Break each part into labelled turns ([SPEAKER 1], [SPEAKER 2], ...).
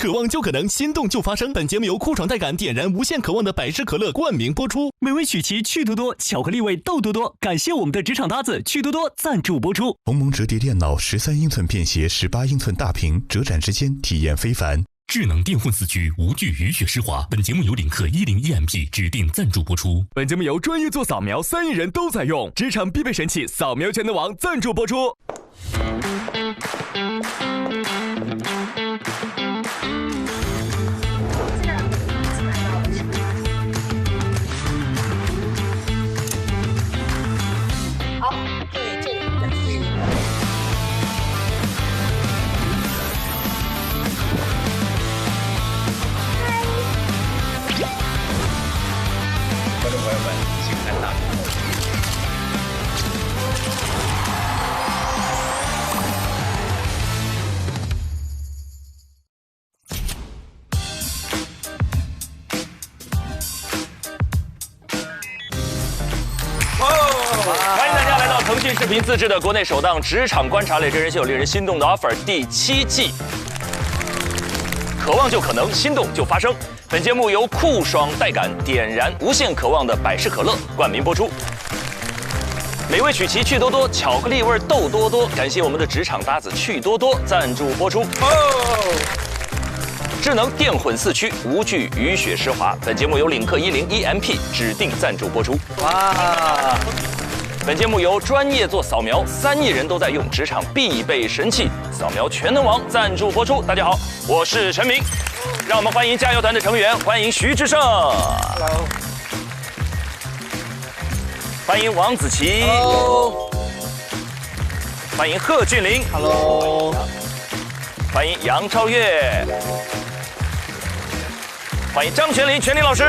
[SPEAKER 1] 渴望就可能，心动就发生。本节目由酷爽带感点燃无限渴望的百事可乐冠名播出。
[SPEAKER 2] 美味曲奇趣多多，巧克力味豆多多。感谢我们的职场搭子趣多多赞助播出。
[SPEAKER 3] 鸿蒙折叠电脑13英寸便携18英寸大屏，折展之间体验非凡。
[SPEAKER 4] 智能电混4驱无惧雨雪湿滑。本节目由领克101MP 指定赞助播出。
[SPEAKER 5] 本节目由专业做扫描3亿人都在用，职场必备神器扫描全能王赞助播出。
[SPEAKER 6] 腾讯视频自制的国内首档职场观察类真人秀《令人心动的 offer》第7季，渴望就可能，心动就发生。本节目由酷爽带感点燃无限渴望的百事可乐冠名播出。美味曲奇趣多多，巧克力味豆多多。感谢我们的职场搭子趣多多赞助播出。智能电混4驱，无惧雨雪湿滑。本节目由领克101MP 指定赞助播出。哇！本节目由专业做扫描3亿人都在用，职场必备神器扫描全能王赞助播出。大家好，我是陈明，让我们欢迎加油团的成员，欢迎徐志胜 ，Hello， 欢迎王子琪 ，Hello， 欢迎贺峻霖 ，Hello， 欢迎杨超越，欢迎张全林，全林老师，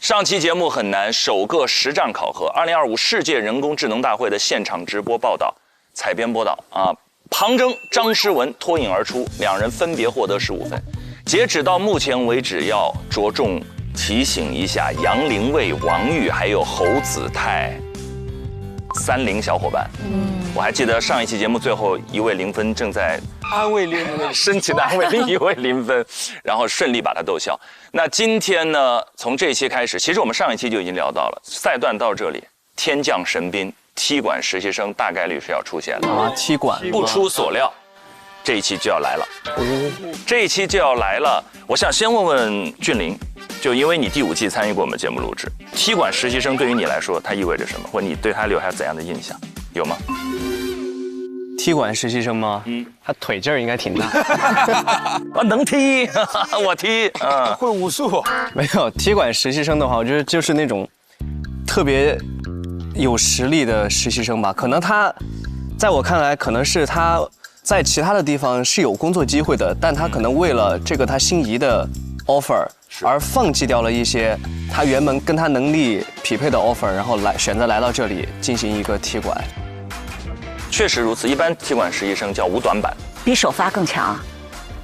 [SPEAKER 6] 上期节目很难，首个实战考核，2025世界人工智能大会的现场直播报道，采编播导啊，庞征、张诗文脱颖而出，两人分别获得15分。截止到目前为止，要着重提醒一下杨凌卫、王玉还有侯子泰30小伙伴。我还记得上一期节目最后一位0分正在
[SPEAKER 7] 安慰另一位，
[SPEAKER 6] 深情的安慰另一位0分，然后顺利把他逗笑。那今天呢，从这一期开始，其实我们上一期就已经聊到了，赛段到这里，天降神兵，踢馆实习生大概率是要出现的
[SPEAKER 7] 啊，踢馆
[SPEAKER 6] 不出所料，这一期就要来了，这一期就要来了。我想先问问峻霖，就因为你第5季参与过我们节目录制，踢馆实习生对于你来说，它意味着什么，或你对他留下怎样的印象，有吗？
[SPEAKER 7] 踢馆实习生吗？他腿劲儿应该挺大。
[SPEAKER 6] 啊，能踢，我踢，
[SPEAKER 7] 会武术。没有踢馆实习生的话，我觉得就是那种特别有实力的实习生吧。可能他，在我看来，可能是他在其他的地方是有工作机会的，但他可能为了这个他心仪的 offer 而放弃掉了一些他原本跟他能力匹配的 offer， 然后选择来到这里进行一个踢馆。
[SPEAKER 6] 确实如此，一般踢馆实习生叫无短板，
[SPEAKER 8] 比首发更强啊，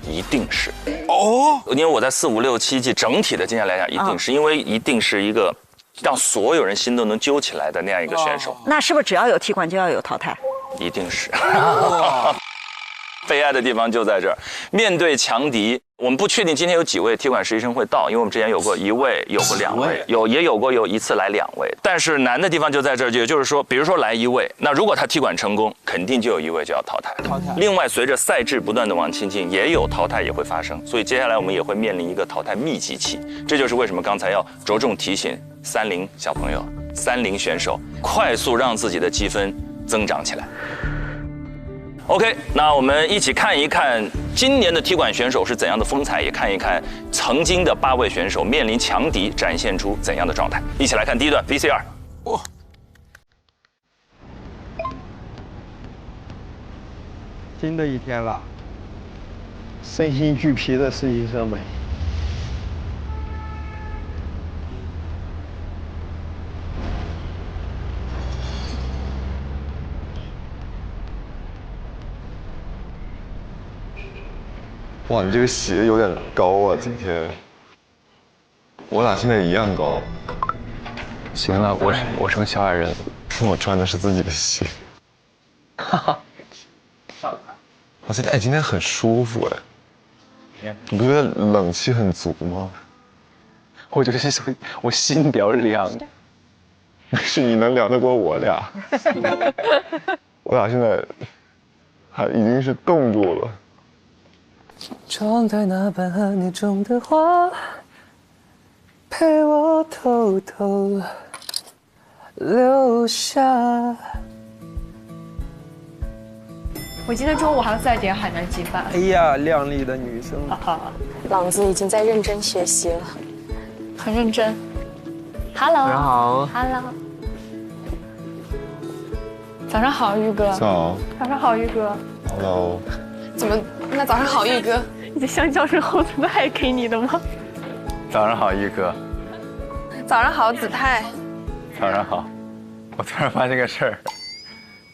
[SPEAKER 6] 一定是哦。因为我在4、5、6、7季整体的经验来讲，一定是因为一定是一个让所有人心都能揪起来的那样一个选手。
[SPEAKER 8] 那是不是只要有踢馆就要有淘汰？
[SPEAKER 6] 一定是。悲哀的地方就在这儿，面对强敌，我们不确定今天有几位踢馆实习生会到，因为我们之前有过1位，有过2位，也有过一次来2位。但是难的地方就在这儿，也就是说，比如说来1位，那如果他踢馆成功，肯定就有1位就要淘汰。另外，随着赛制不断的往前进，也有淘汰也会发生，所以接下来我们也会面临一个淘汰密集期。这就是为什么刚才要着重提醒30小朋友、30选手，快速让自己的积分增长起来。OK， 那我们一起看一看今年的踢馆选手是怎样的风采，也看一看曾经的8位选手面临强敌展现出怎样的状态。一起来看第一段 VCR。哇！
[SPEAKER 9] 新的一天了，身心俱疲的实习生们。
[SPEAKER 10] 哇，你这个鞋有点高啊，今天。我俩现在一样高。
[SPEAKER 7] 行了，我成小矮人。
[SPEAKER 10] 我穿的是自己的鞋。
[SPEAKER 7] 哈哈。
[SPEAKER 10] 而且今天很舒服哎，你不觉得冷气很足吗？
[SPEAKER 7] 我觉得我心比较凉。
[SPEAKER 10] 是你能凉得过我俩？我俩现在已经是冻住了。
[SPEAKER 7] 窗台那瓣和你种的花，陪我偷偷留下。
[SPEAKER 11] 我今天中午还要再点海南鸡饭。
[SPEAKER 9] 哎呀，靓丽的女生，
[SPEAKER 11] 朗子已经在认真学习了，很认真。Hello，
[SPEAKER 7] 早上好。
[SPEAKER 11] Hello， 早上好，玉哥。
[SPEAKER 10] 早。
[SPEAKER 11] 早上好，玉哥。
[SPEAKER 10] Hello。
[SPEAKER 11] 怎么？那早上好，玉哥。你的香蕉是后子泰给你的吗？
[SPEAKER 7] 早上好，玉哥。
[SPEAKER 11] 早上好，子泰。
[SPEAKER 7] 早上好。我突然发现个事儿，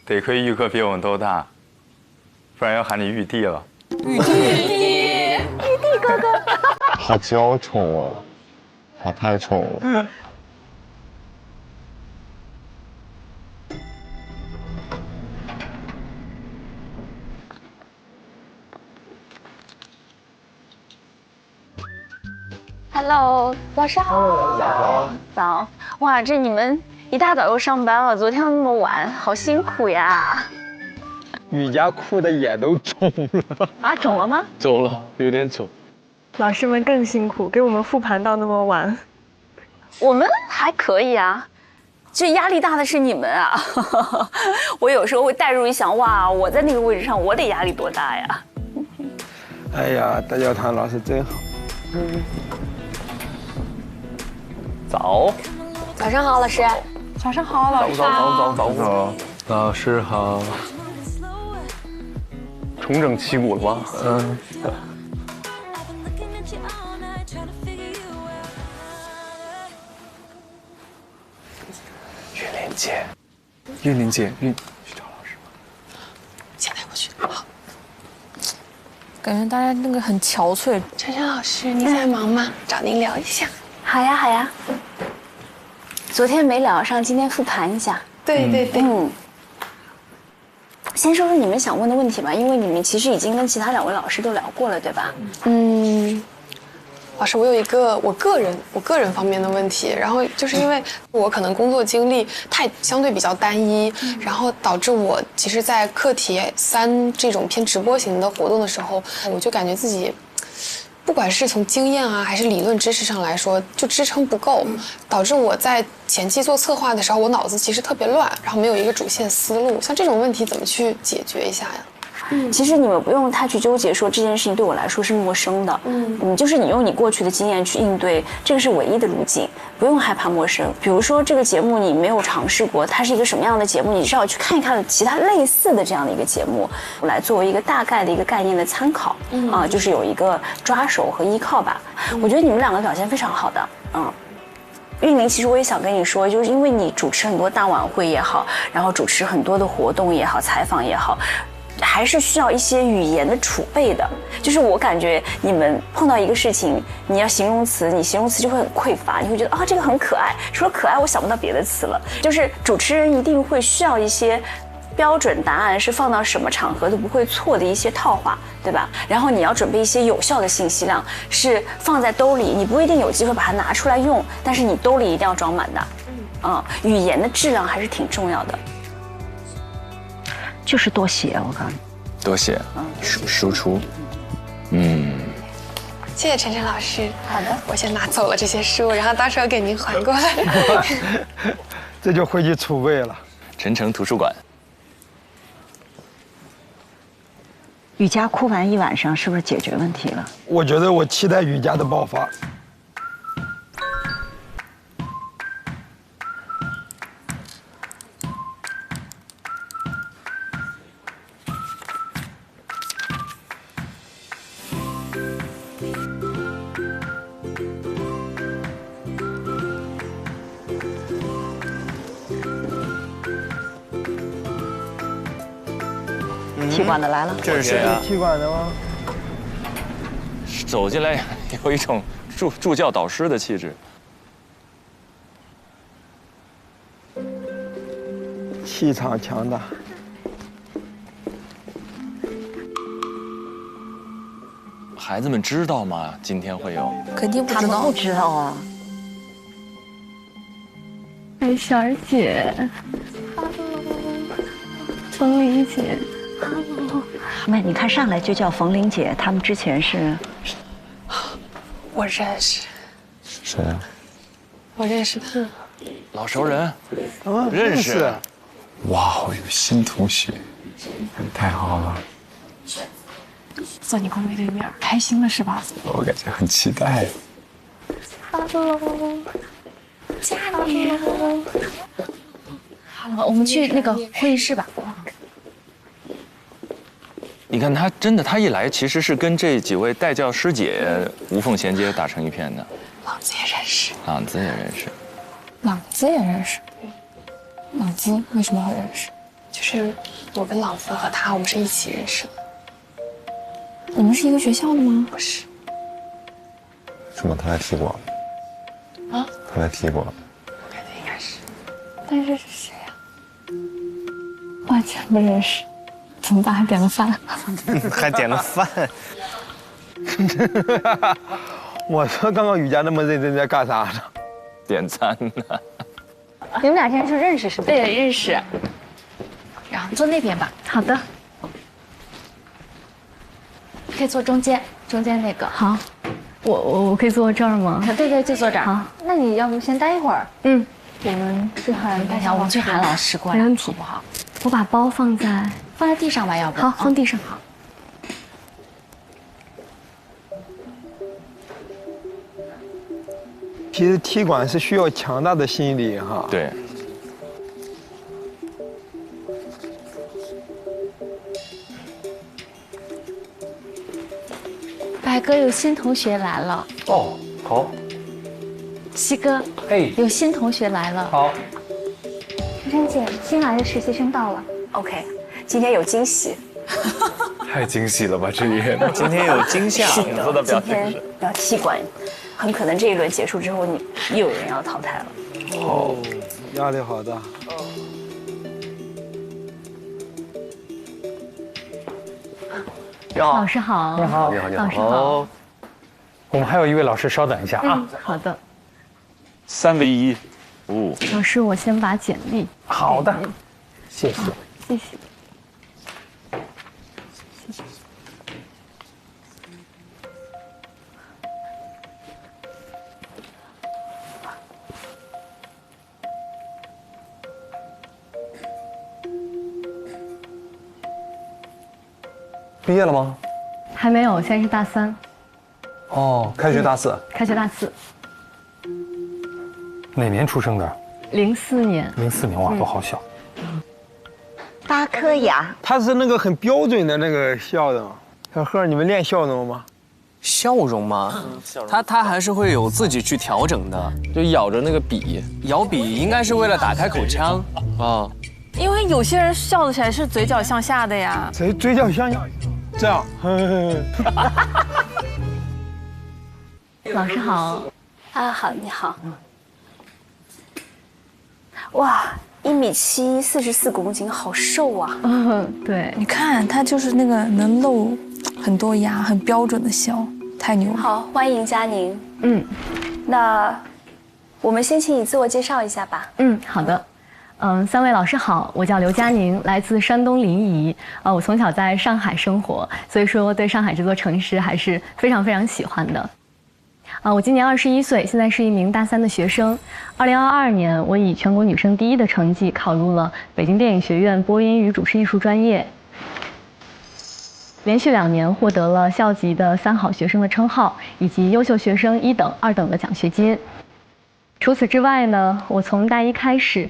[SPEAKER 7] 得亏玉哥比我们都大，不然要喊你玉帝了。
[SPEAKER 11] 玉帝哥哥。
[SPEAKER 10] 好娇宠哦，好太宠了。
[SPEAKER 11] Hello， 老师好。早。哇，这你们一大早又上班了，昨天那么晚，好辛苦呀。
[SPEAKER 9] 雨佳哭的眼都肿了。
[SPEAKER 11] 啊，肿了吗？
[SPEAKER 7] 肿了，有点肿。
[SPEAKER 11] 老师们更辛苦，给我们复盘到那么晚。我们还可以啊，就压力大的是你们啊。我有时候会代入一想，哇，我在那个位置上，我得压力多大呀？
[SPEAKER 9] 哎呀，大教堂老师真好。
[SPEAKER 7] 早。
[SPEAKER 11] 早上好，老师。早上好，老师好。
[SPEAKER 7] 早。老师好。重整旗鼓了吗？嗯。玉玲姐，去找老师吗？
[SPEAKER 11] 现在过去。好。感觉大家那个很憔悴。晨晨老师，你在忙吗？找您聊一下。好呀，好呀。昨天没聊上，今天复盘一下。对。先说说你们想问的问题吧，因为你们其实已经跟其他2位老师都聊过了，对吧？
[SPEAKER 12] 老师，我有一个我个人方面的问题，然后就是因为我可能工作经历相对比较单一，然后导致我其实，在课题3这种偏直播型的活动的时候，我就感觉自己，不管是从经验啊还是理论知识上来说，就支撑不够，导致我在前期做策划的时候，我脑子其实特别乱，然后没有一个主线思路。像这种问题怎么去解决一下呀？
[SPEAKER 11] 其实你们不用太去纠结说这件事情对我来说是陌生的，就是你用你过去的经验去应对，这个是唯一的路径，不用害怕陌生。比如说这个节目你没有尝试过，它是一个什么样的节目，你是要去看一看其他类似的这样的一个节目，来作为一个大概的一个概念的参考，就是有一个抓手和依靠吧。我觉得你们2个表现非常好的，玉玲，其实我也想跟你说，就是因为你主持很多大晚会也好，然后主持很多的活动也好，采访也好。还是需要一些语言的储备的，就是我感觉你们碰到一个事情，你要形容词，你形容词就会很匮乏，你会觉得这个很可爱，除了可爱我想不到别的词了。就是主持人一定会需要一些标准答案，是放到什么场合都不会错的一些套话，对吧？然后你要准备一些有效的信息量，是放在兜里，你不一定有机会把它拿出来用，但是你兜里一定要装满的。语言的质量还是挺重要的。就是多写，我告诉你，
[SPEAKER 7] 多写，输出，
[SPEAKER 12] 谢谢晨晨老师。
[SPEAKER 11] 好的，
[SPEAKER 12] 我先拿走了这些书，然后到时候给您还过来。
[SPEAKER 9] 这就回去储备了。
[SPEAKER 7] 晨城图书馆。
[SPEAKER 8] 雨佳哭完一晚上，是不是解决问题了？
[SPEAKER 9] 我觉得我期待雨佳的爆发。
[SPEAKER 8] 踢馆的来了，
[SPEAKER 7] 这是谁啊？
[SPEAKER 9] 踢馆的吗？
[SPEAKER 6] 走进来有一种助教导师的气质。
[SPEAKER 9] 气场强大。
[SPEAKER 6] 孩子们知道吗？今天会有？
[SPEAKER 11] 肯定不知道，他们不知道啊。
[SPEAKER 13] 哎，小儿姐，冯玲姐，
[SPEAKER 8] 没，你看上来就叫冯玲姐，他们之前是，
[SPEAKER 12] 我认识。
[SPEAKER 10] 谁啊？
[SPEAKER 12] 我认识他。
[SPEAKER 6] 老熟人，
[SPEAKER 9] 啊，
[SPEAKER 6] 认识。
[SPEAKER 10] 哇，我有新同学，太好了！
[SPEAKER 12] 坐你公对对面，开心了是吧？
[SPEAKER 10] 我感觉很期待。
[SPEAKER 11] Hello， 家里。好了，我们去那个会议室吧。
[SPEAKER 6] 你看他真的，他一来其实是跟这几位带教师姐无缝衔接，打成一片的。
[SPEAKER 12] 朗子也认识。
[SPEAKER 6] 朗子也认识。
[SPEAKER 12] 朗子也认识。朗子为什么会认识？就是我跟朗子和他，我们是一起认识的。
[SPEAKER 11] 你们是一个学校的吗？
[SPEAKER 12] 不是。
[SPEAKER 10] 是吗？他来踢过。
[SPEAKER 12] 啊？
[SPEAKER 10] 他来踢过。
[SPEAKER 12] 我感觉应该是。
[SPEAKER 13] 但是是谁呀？完全不认识。怎么办？还点了饭。
[SPEAKER 7] 还点了饭。
[SPEAKER 9] 我说刚刚雨佳那么认真在干啥呢？
[SPEAKER 6] 点餐呢。
[SPEAKER 11] 你们俩现在是认识是吗？
[SPEAKER 13] 对，认识。
[SPEAKER 11] 然后坐那边吧。
[SPEAKER 13] 好的。
[SPEAKER 11] 可以坐中间，中间那个。
[SPEAKER 13] 好。我可以坐这儿吗？
[SPEAKER 11] 对对，就坐这儿。
[SPEAKER 13] 好。
[SPEAKER 11] 那你要不先待一会儿？
[SPEAKER 13] 嗯。我们去喊。
[SPEAKER 11] 等一下，我们去喊老师过来，
[SPEAKER 13] 没问题，
[SPEAKER 11] 好不好？
[SPEAKER 13] 我把包放在
[SPEAKER 11] 地上吧，要不？
[SPEAKER 13] 好，放地上。好。
[SPEAKER 9] 其实踢馆是需要强大的心理哈。
[SPEAKER 6] 对。
[SPEAKER 11] 白哥有新同学来了。
[SPEAKER 14] 哦，好。
[SPEAKER 11] 西哥，
[SPEAKER 14] 哎，
[SPEAKER 11] 有新同学来了。
[SPEAKER 14] 好。
[SPEAKER 11] 珊珊姐，新来的实习生到了。OK， 今天有惊喜。
[SPEAKER 10] 太惊喜了吧！这也
[SPEAKER 7] 今天有惊吓。
[SPEAKER 11] 是的，今天要踢馆，很可能这一轮结束之后，你又有人要淘汰了。
[SPEAKER 9] 哦，压力好大。
[SPEAKER 14] 你好，
[SPEAKER 13] 老师好。
[SPEAKER 14] 你好，你好，你好。
[SPEAKER 13] 老师好。
[SPEAKER 14] 我们还有一位老师，稍等一下啊。
[SPEAKER 13] 好的。
[SPEAKER 6] 3为1。哦。
[SPEAKER 13] 老师，我先把简历。
[SPEAKER 14] 好的。谢谢。
[SPEAKER 13] 谢谢。
[SPEAKER 14] 毕业了吗？
[SPEAKER 13] 还没有，现在是大3。
[SPEAKER 14] 哦，开学大4。
[SPEAKER 13] 开学大4。
[SPEAKER 14] 哪年出生的
[SPEAKER 13] ？04年。
[SPEAKER 14] 04年，哇，都好小。
[SPEAKER 8] 8颗牙。
[SPEAKER 9] 他是那个很标准的那个笑容。小贺，你们练笑容吗？
[SPEAKER 7] 笑容吗？他还是会有自己去调整的，
[SPEAKER 6] 就咬着那个笔，
[SPEAKER 7] 咬笔应该是为了打开口腔啊。
[SPEAKER 15] 因为有些人笑起来是嘴角向下的呀。
[SPEAKER 9] 嘴角向下，这样。
[SPEAKER 13] 老师好。
[SPEAKER 11] 啊，好，你好。哇，1米7， 44公斤，好瘦啊。
[SPEAKER 13] 对。
[SPEAKER 15] 你看他就是那个能露很多牙，很标准的笑，太牛了。
[SPEAKER 11] 好，欢迎佳宁。那我们先请你自我介绍一下吧。
[SPEAKER 13] 好的。3位老师好，我叫刘佳宁，来自山东临沂。我从小在上海生活，所以说对上海这座城市还是非常非常喜欢的。我今年21岁，现在是一名大3的学生。2022年，我以全国女生第1的成绩考入了北京电影学院播音与主持艺术专业，连续2年获得了校级的3好学生的称号，以及优秀学生1等、2等的奖学金。除此之外呢，我从大1开始，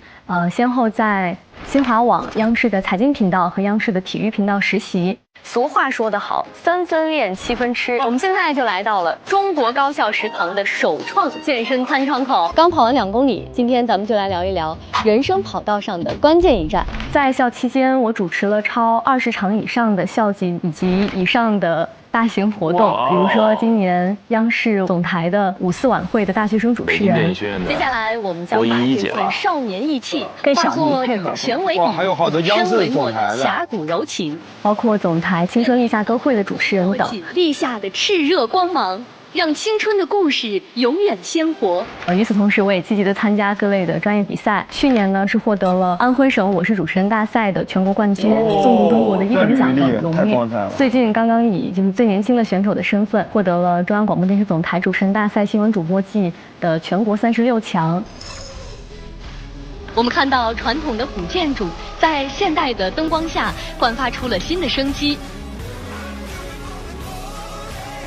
[SPEAKER 13] 先后在新华网、央视的财经频道和央视的体育频道实习。俗话说得好，3分练7分吃。我们现在就来到了中国高校食堂的首创健身餐窗口。刚跑完2公里，今天咱们就来聊一聊人生跑道上的关键一战。在校期间，我主持了超20场以上的校级以及以上的大型活动，比如说今年央视总台的5·4晚会的大学生主持人。接下来我们将把这份少年意气化作
[SPEAKER 16] 权为
[SPEAKER 9] 哇，还有好多央视总台的，
[SPEAKER 16] 侠骨柔情，
[SPEAKER 13] 包括总台《青春立夏歌会》的主持人等。
[SPEAKER 16] 立夏的炽热光芒，让青春的故事永远鲜活。
[SPEAKER 13] 与此同时，我也积极的参加各类的专业比赛。去年呢是获得了安徽省我是主持人大赛的全国冠军，纵横中国的1等奖的荣誉。最近刚刚以就是最年轻的选手的身份，获得了中央广播电视总台主持人大赛新闻主播季的全国36强。
[SPEAKER 16] 我们看到传统的古建筑在现代的灯光下焕发出了新的生机。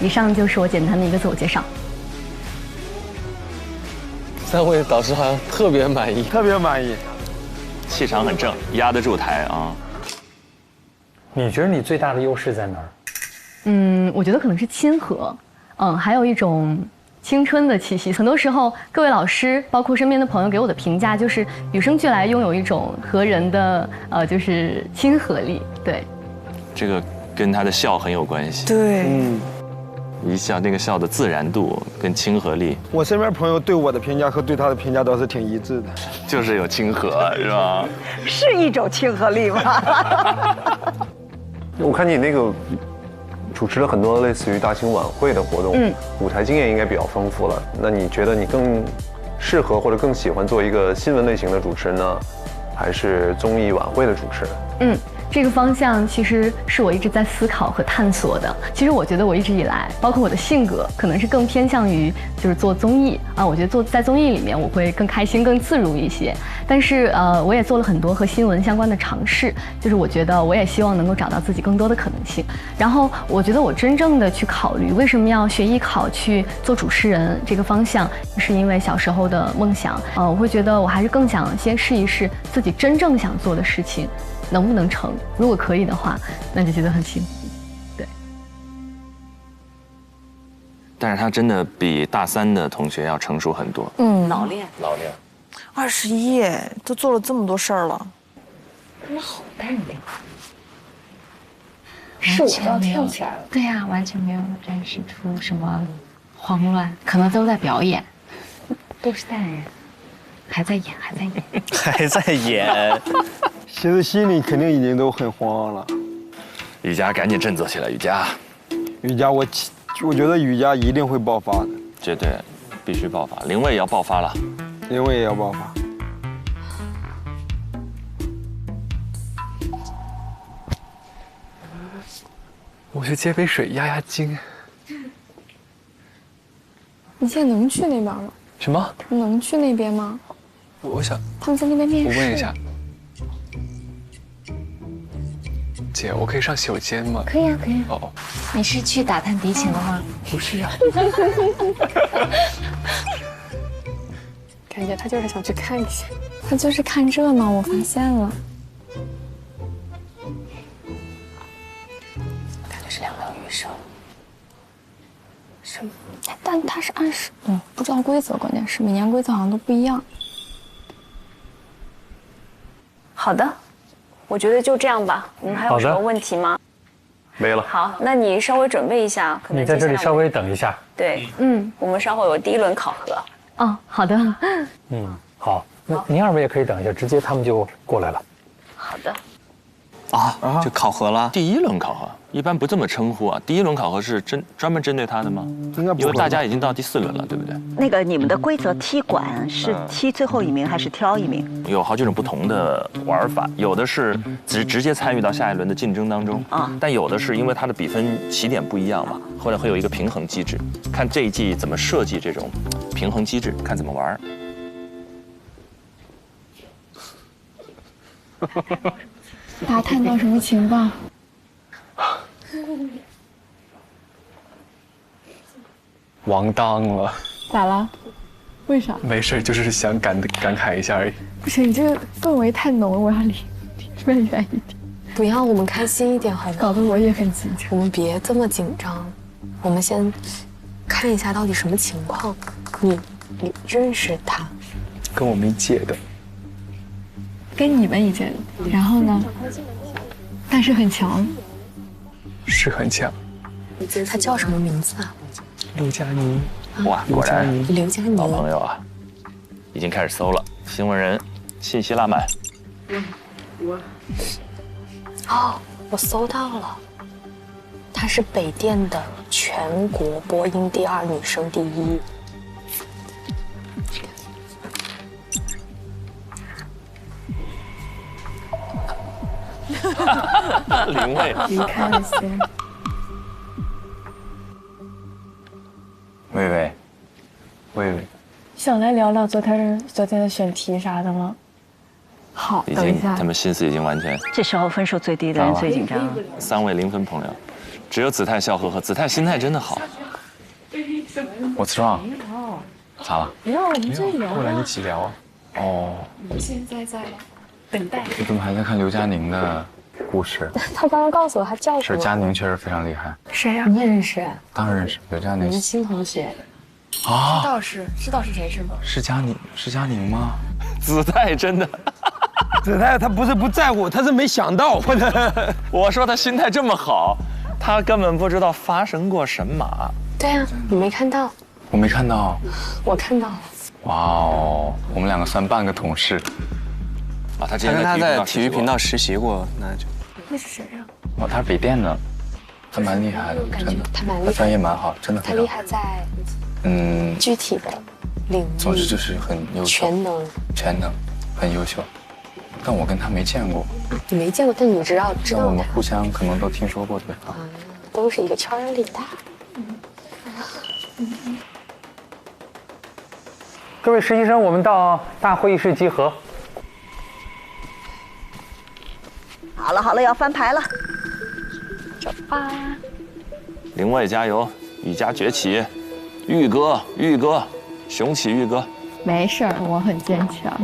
[SPEAKER 13] 以上就是我简单的一个自我介绍。
[SPEAKER 7] 3位导师好像特别满意，
[SPEAKER 9] 特别满意，
[SPEAKER 6] 气场很正，压得住台啊。
[SPEAKER 14] 你觉得你最大的优势在哪儿？
[SPEAKER 13] 我觉得可能是亲和，还有一种青春的气息。很多时候，各位老师，包括身边的朋友给我的评价，就是与生俱来拥有一种和人的就是亲和力。对，
[SPEAKER 6] 这个跟他的笑很有关系。
[SPEAKER 15] 对，
[SPEAKER 6] 一笑那个笑的自然度跟亲和力。
[SPEAKER 9] 我身边朋友对我的评价和对他的评价都是挺一致的，
[SPEAKER 6] 就是有亲和，是吧？
[SPEAKER 8] 是一种亲和力吗？
[SPEAKER 14] 我看你那个主持了很多类似于大型晚会的活动，舞台经验应该比较丰富了。那你觉得你更适合或者更喜欢做一个新闻类型的主持人呢，还是综艺晚会的主持人？
[SPEAKER 13] 这个方向其实是我一直在思考和探索的。其实我觉得我一直以来，包括我的性格，可能是更偏向于就是做综艺啊。我觉得在综艺里面我会更开心、更自如一些。但是我也做了很多和新闻相关的尝试，就是我觉得我也希望能够找到自己更多的可能性。然后我觉得我真正的去考虑为什么要学艺考去做主持人这个方向，是因为小时候的梦想。我会觉得我还是更想先试一试自己真正想做的事情。能不能成？如果可以的话，那就觉得很幸福。对。
[SPEAKER 6] 但是他真的比大3的同学要成熟很多。
[SPEAKER 11] 老练。
[SPEAKER 15] 21，都做了这么多事儿了。
[SPEAKER 11] 他们好淡定。
[SPEAKER 17] 是我要跳起来了。对呀，完全没有展示出什么慌乱，可能都在表演，都是淡然，还在演。
[SPEAKER 7] 还在演。
[SPEAKER 9] 其实心里肯定已经都很慌了。
[SPEAKER 6] 雨佳赶紧振作起来，雨佳，
[SPEAKER 9] 我觉得雨佳一定会爆发的，
[SPEAKER 6] 绝对必须爆发。林蔚也要爆发了，
[SPEAKER 9] 林蔚也要爆发。
[SPEAKER 7] 我去接杯水压压惊。
[SPEAKER 12] 你现在能去那边吗？
[SPEAKER 7] 什么？
[SPEAKER 12] 能去那边吗？
[SPEAKER 7] 我想
[SPEAKER 12] 他们在那边面试。
[SPEAKER 7] 我问一下。 姐，我可以上洗手间吗？
[SPEAKER 17] 可以啊，可以。
[SPEAKER 7] 哦，
[SPEAKER 17] 你是去打探敌情的吗？
[SPEAKER 7] 不是呀。
[SPEAKER 12] 感觉他就是想去看一下，他就是看热闹。我发现了，
[SPEAKER 17] 感觉是2秒预设。
[SPEAKER 12] 什么？但他是按时，不知道规则，关键是每年规则好像都不一样。
[SPEAKER 11] 好的。 我觉得就这样吧。你们还有什么问题吗？
[SPEAKER 14] 没了。
[SPEAKER 11] 好，那你稍微准备一下，可能
[SPEAKER 14] 你在这里稍微等一下。
[SPEAKER 11] 对，我们稍后有第1轮考核。
[SPEAKER 13] 哦，好的。
[SPEAKER 14] 好，那您2位也可以等一下，直接他们就过来了。
[SPEAKER 11] 好的。
[SPEAKER 7] 就考核了。
[SPEAKER 6] 第1轮考核一般不这么称呼啊。第1轮考核是专门针对他的吗？
[SPEAKER 9] 应该不。
[SPEAKER 6] 因为大家已经到第4轮了，对不对？
[SPEAKER 8] 那个你们的规则踢馆是踢最后1名还是挑1名？
[SPEAKER 6] 有好几种不同的玩法，有的是直接参与到下一轮的竞争当中但有的是因为它的比分起点不一样嘛，后来会有一个平衡机制，看这一季怎么设计这种平衡机制，看怎么玩。
[SPEAKER 12] 打探到什么情报？
[SPEAKER 7] 完蛋了！
[SPEAKER 12] 咋了？为啥？
[SPEAKER 7] 没事，就是想感慨一下而已。
[SPEAKER 12] 不是你这个氛围太浓了，我要离远一点。不要，我们开心一点好吗？搞得我也很紧张。我们别这么紧张，我们先看一下到底什么情况。你认识他？
[SPEAKER 7] 跟我们一届的。
[SPEAKER 12] 跟你们一届的。然后呢？但是很强。
[SPEAKER 7] 是很强。
[SPEAKER 12] 他叫什么名字啊？
[SPEAKER 7] 刘佳妮。
[SPEAKER 6] 哇，果然
[SPEAKER 12] 刘佳妮
[SPEAKER 6] 老朋友啊，已经开始搜了。新闻人信息拉满。
[SPEAKER 12] 哦，我搜到了，她是北电的全国播音第2，女生第1。
[SPEAKER 6] 林蔚，
[SPEAKER 15] 你看一些。
[SPEAKER 18] 薇薇，
[SPEAKER 15] 想来聊聊昨天的选题啥的吗？好，等一下。
[SPEAKER 6] 他们心思已经完全。
[SPEAKER 8] 这时候分数最低的人最紧张。
[SPEAKER 6] 3位0分朋友，只有子泰笑呵呵，子泰心态真的好。
[SPEAKER 18] 我吃饭。咋了？
[SPEAKER 15] 没有，我们在聊。
[SPEAKER 18] 过来一起聊。哦。
[SPEAKER 15] 我们现在在等待。
[SPEAKER 18] 我怎么还在看刘嘉宁的故事？
[SPEAKER 12] 他刚刚告诉我，他叫过。
[SPEAKER 18] 是嘉宁确实非常厉害。
[SPEAKER 15] 谁呀？你也认识？
[SPEAKER 18] 当然认识，刘嘉宁。
[SPEAKER 15] 明星同学。
[SPEAKER 18] 啊。
[SPEAKER 15] 知道是谁是吗？
[SPEAKER 18] 是嘉宁吗？
[SPEAKER 6] 子泰真的。
[SPEAKER 9] 子泰他不是不在乎，他是没想到。
[SPEAKER 6] 我说他心态这么好，他根本不知道发生过神马。
[SPEAKER 12] 对啊，你没看到？
[SPEAKER 18] 我没看到。
[SPEAKER 12] 我看到了。
[SPEAKER 18] 哇哦，我们2个算半个同事。
[SPEAKER 6] 啊，他
[SPEAKER 7] 跟他在体育频道实习过，那就。
[SPEAKER 15] 那是谁呀？
[SPEAKER 18] 哦，他是北电的，他蛮厉害的，真的。
[SPEAKER 12] 他蛮厉害，
[SPEAKER 18] 他专业蛮好，真的。
[SPEAKER 12] 他厉害在具体的领域。
[SPEAKER 18] 总之就是很优秀。全能，很优秀。但我跟他没见过。
[SPEAKER 12] 你没见过，但你知道他。
[SPEAKER 18] 我们互相可能都听说过对方。
[SPEAKER 12] 都是一个圈里的。
[SPEAKER 19] 各位实习生，我们到大会议室集合。
[SPEAKER 8] 好了，要翻牌了。
[SPEAKER 12] 走吧。
[SPEAKER 6] 林蔚加油，雨佳崛起，玉哥，雄起玉哥。
[SPEAKER 13] 没事儿，我很坚强。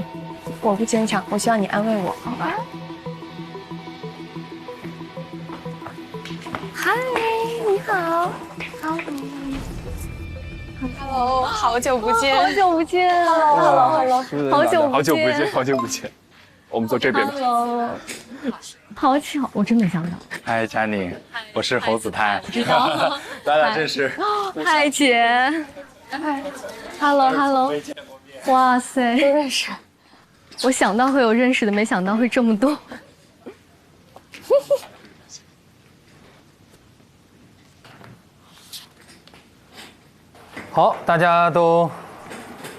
[SPEAKER 15] 我不坚强，我希望你安慰我，好吧？
[SPEAKER 12] 嗨，你好。Hello， 好久不见。
[SPEAKER 15] 好久不见。Hello， 好久
[SPEAKER 18] 不见。我们坐这边吧。
[SPEAKER 13] Hello， 好巧，我真没想到。
[SPEAKER 18] 嗨，佳宁，我是侯子泰。
[SPEAKER 13] 知道。
[SPEAKER 18] 咱俩认识。
[SPEAKER 13] 嗨，姐。嗨 ，Hello。哇塞，
[SPEAKER 12] 都认识。
[SPEAKER 13] 我想到会有认识的，没想到会这么多。
[SPEAKER 19] 好，大家都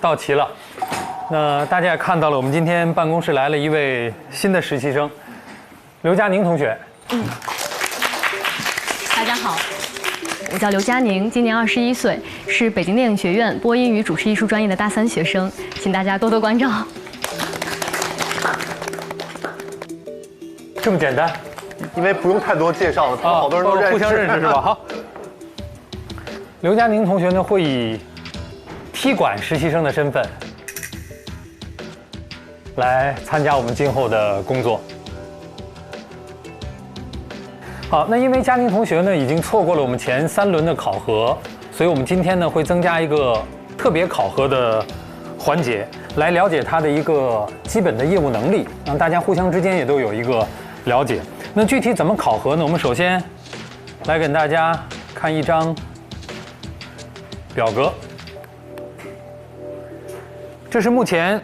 [SPEAKER 19] 到齐了。那大家也看到了，我们今天办公室来了一位新的实习生，刘嘉宁同学。
[SPEAKER 13] 大家好，我叫刘嘉宁，今年21岁，是北京电影学院播音与主持艺术专业的大3学生，请大家多多关照。
[SPEAKER 19] 这么简单？
[SPEAKER 14] 因为不用太多介绍了，他们好多人都认识，
[SPEAKER 19] 互相认识是吧？好。刘嘉宁同学呢，会以踢馆实习生的身份来参加我们今后的工作。好，那因为嘉宁同学呢已经错过了我们前3轮的考核，所以我们今天呢会增加一个特别考核的环节，来了解他的一个基本的业务能力，让大家互相之间也都有一个了解。那具体怎么考核呢？我们首先来给大家看一张表格，这是目前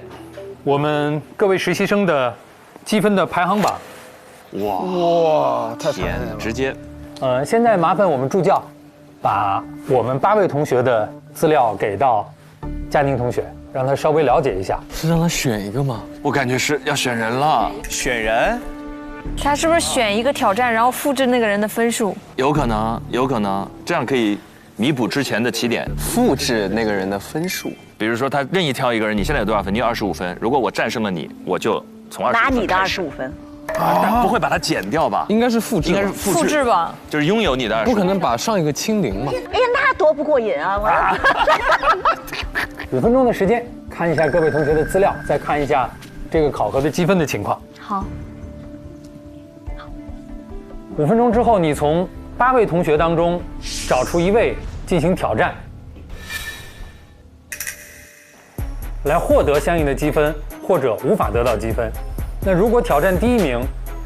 [SPEAKER 19] 我们各位实习生的积分的排行榜。
[SPEAKER 6] 哇，太甜了，直接。
[SPEAKER 19] 现在麻烦我们助教把我们8位同学的资料给到嘉宁同学，让他稍微了解一下。
[SPEAKER 7] 是让他选一个吗？
[SPEAKER 6] 我感觉是要选人了。
[SPEAKER 7] 选人？
[SPEAKER 15] 他是不是选一个挑战，然后复制那个人的分数？
[SPEAKER 6] 有可能，这样可以弥补之前的起点。
[SPEAKER 7] 复制那个人的分数，
[SPEAKER 6] 比如说他任意挑一个人，你现在有多少分？你有25分。如果我战胜了你，我就从25分
[SPEAKER 8] 拿你的25分。
[SPEAKER 6] 但不会把它减掉吧？
[SPEAKER 7] 应该是复制，
[SPEAKER 6] 应该是
[SPEAKER 15] 复制吧？
[SPEAKER 6] 就是拥有你的25分。
[SPEAKER 7] 不可能把上一个清零嘛？
[SPEAKER 8] 哎呀，那多不过瘾啊
[SPEAKER 19] ！5分钟的时间，看一下各位同学的资料，再看一下这个考核的积分的情况。
[SPEAKER 13] 好。
[SPEAKER 19] 5分钟之后，你从8位同学当中找出1位进行挑战，来获得相应的积分，或者无法得到积分。那如果挑战第1名，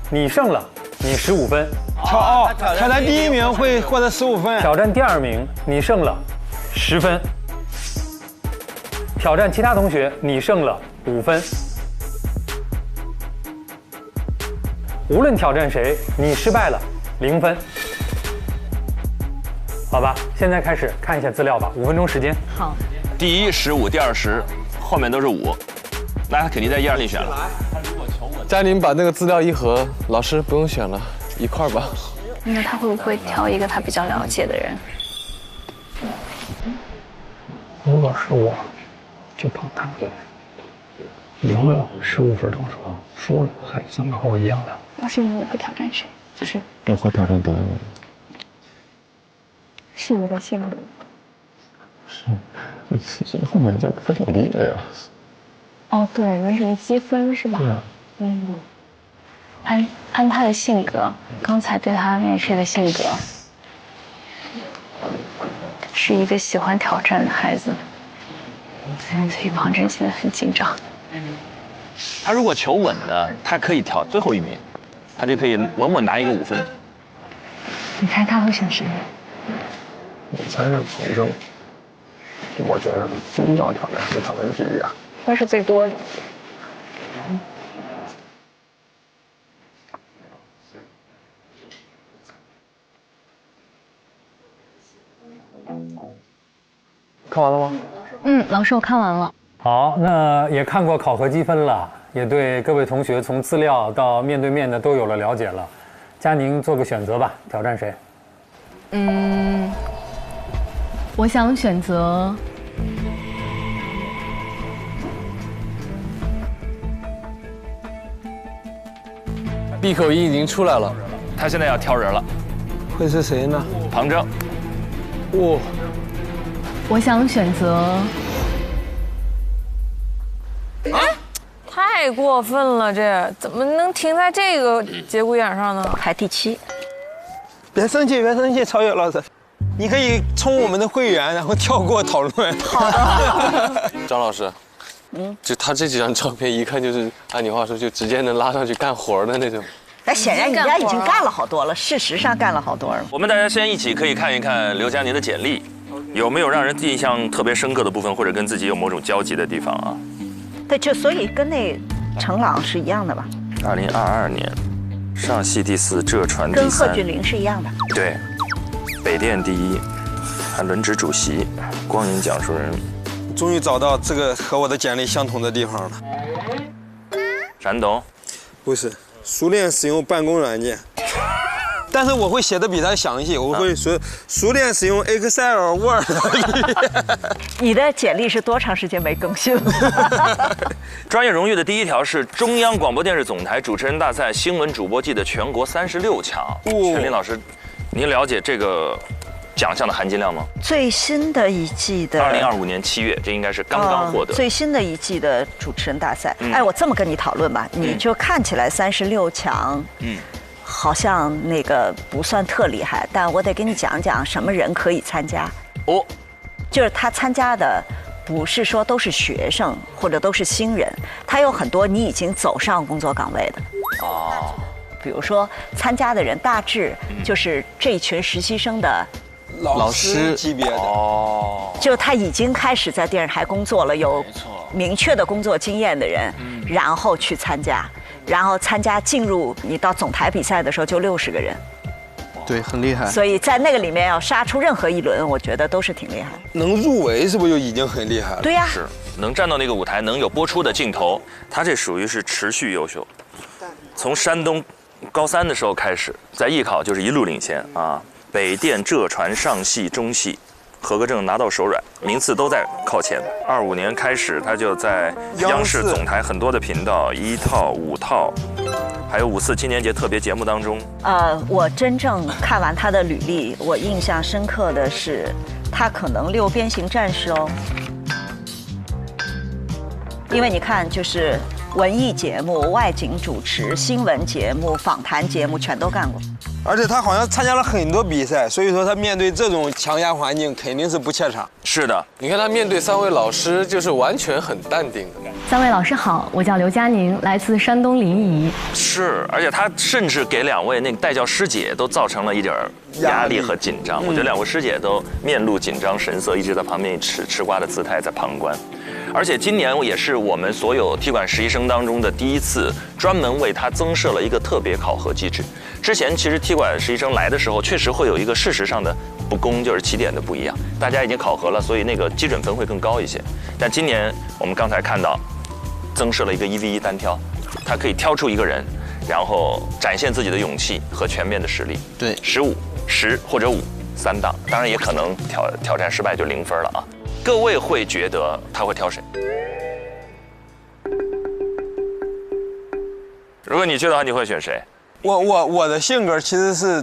[SPEAKER 19] 你胜了，你15分。
[SPEAKER 9] 挑战第1名会获得15分。
[SPEAKER 19] 挑战第2名，你胜了10分。挑战其他同学，你胜了5分。无论挑战谁，你失败了0分。好吧，现在开始看一下资料吧，5分钟时间。
[SPEAKER 13] 好。
[SPEAKER 6] 第1 15，第2 10，后面都是5，那他肯定在1、2里选了。
[SPEAKER 20] 佳宁把那个资料一合，老师不用选了，一块儿吧。
[SPEAKER 11] 那他会不会挑一个他比较了解的人？
[SPEAKER 9] 如果是我，就帮他赢了15分钟数，输了还3个和我一样的。
[SPEAKER 11] 老师，你会挑战谁？就是
[SPEAKER 10] 我会挑战德文。
[SPEAKER 11] 是你的性格。
[SPEAKER 10] 是，其实后面这分挺低的呀。
[SPEAKER 11] 哦，对，没什么积分是吧？
[SPEAKER 9] 对啊。
[SPEAKER 11] 按他的性格，刚才对他面试的性格，是一个喜欢挑战的孩子，所以庞真现在很紧张。
[SPEAKER 6] 他如果求稳的，他可以挑最后1名，他就可以稳稳拿一个5分。
[SPEAKER 11] 你猜他会选谁？
[SPEAKER 10] 我猜是彭正。我觉得真要挑战是挑战第1啊。
[SPEAKER 11] 分是最多的。
[SPEAKER 20] 看完了吗？
[SPEAKER 13] 老师我看完了。
[SPEAKER 19] 好，那也看过考核积分了，也对各位同学从资料到面对面的都有了了解了。佳宁做个选择吧，挑战谁？
[SPEAKER 13] 我想选择
[SPEAKER 20] 闭口音已经出来了，
[SPEAKER 6] 他现在要挑人了，
[SPEAKER 9] 会是谁呢？
[SPEAKER 6] 庞正。
[SPEAKER 13] 我想选择。
[SPEAKER 15] 太过分了，这怎么能停在这个节骨眼上呢？
[SPEAKER 8] 排第7。
[SPEAKER 9] 别生气，别生气，曹雪老师，你可以充我们的会员，然后跳过讨论。
[SPEAKER 8] 好的。
[SPEAKER 20] 张老师，就他这几张照片，一看就是按你话说，就直接能拉上去干活的那种。
[SPEAKER 8] 那显然人家已经干了好多了，事实上干了好多了。
[SPEAKER 6] 我们大家先一起可以看一看刘佳宁的简历，有没有让人印象特别深刻的部分，或者跟自己有某种交集的地方啊？
[SPEAKER 8] 对，就所以跟那程朗是一样的吧
[SPEAKER 6] ？2022年，上戏第4，浙传第3，
[SPEAKER 8] 跟贺峻霖是一样的。
[SPEAKER 6] 对，北电第1，还轮值主席，光影讲述人。
[SPEAKER 9] 终于找到这个和我的简历相同的地方了。
[SPEAKER 6] 山东？
[SPEAKER 9] 不是，熟练使用办公软件。但是我会写的比他详细，我会熟练使用 Excel、Word。
[SPEAKER 8] 你的简历是多长时间没更新了？
[SPEAKER 6] 专业荣誉的第1条是中央广播电视总台主持人大赛新闻主播季的全国36强。陈琳老师，您了解这个奖项的含金量吗？
[SPEAKER 8] 最新的一季的
[SPEAKER 6] 2025年7月，这应该是刚刚获得
[SPEAKER 8] 最新的一季的主持人大赛。哎，我这么跟你讨论吧，你就看起来36强，好像那个不算特厉害，但我得给你讲讲什么人可以参加。就是他参加的不是说都是学生或者都是新人，他有很多你已经走上工作岗位的。比如说参加的人大致就是这一群实习生的
[SPEAKER 9] 老师级别的。
[SPEAKER 8] 就他已经开始在电视台工作了，有明确的工作经验的人，然后去参加。然后参加进入你到总台比赛的时候就60个人，
[SPEAKER 9] 对，很厉害。
[SPEAKER 8] 所以在那个里面要杀出任何一轮，我觉得都是挺厉害。
[SPEAKER 9] 能入围是不是就已经很厉害了？
[SPEAKER 8] 对呀，
[SPEAKER 6] 是能站到那个舞台，能有播出的镜头，他这属于是持续优秀。从山东高3的时候开始，在艺考就是一路领先啊，北电、浙传、上戏、中戏。合格证拿到手软，名次都在靠前。25年开始，他就在央视总台很多的频道，1套、5套，还有5次青年节特别节目当中。
[SPEAKER 8] 我真正看完他的履历，我印象深刻的是，他可能6边形战士哦。因为你看，就是文艺节目、外景主持、新闻节目、访谈节目全都干过。
[SPEAKER 9] 而且他好像参加了很多比赛，所以说他面对这种强压环境肯定是不怯场。
[SPEAKER 6] 是的，
[SPEAKER 20] 你看他面对3位老师就是完全很淡定的。
[SPEAKER 13] 3位老师好，我叫刘佳宁，来自山东临沂。
[SPEAKER 6] 是，而且他甚至给2位那个带教师姐都造成了一点压力和紧张。我觉得2位师姐都面露紧张神色，一直在旁边吃瓜的姿态在旁观。而且今年也是我们所有踢馆实习生当中的第一次专门为他增设了一个特别考核机制。之前其实踢馆实习生来的时候，确实会有一个事实上的不公，就是起点的不一样，大家已经考核了，所以那个基准分会更高一些。但今年我们刚才看到，增设了一个1v1单挑，他可以挑出一个人，然后展现自己的勇气和全面的实力。
[SPEAKER 7] 对
[SPEAKER 6] ，15、10或者5。3档，当然也可能挑战失败就0分了啊！各位会觉得他会挑谁？如果你觉得话，你会选谁？
[SPEAKER 9] 我的性格其实是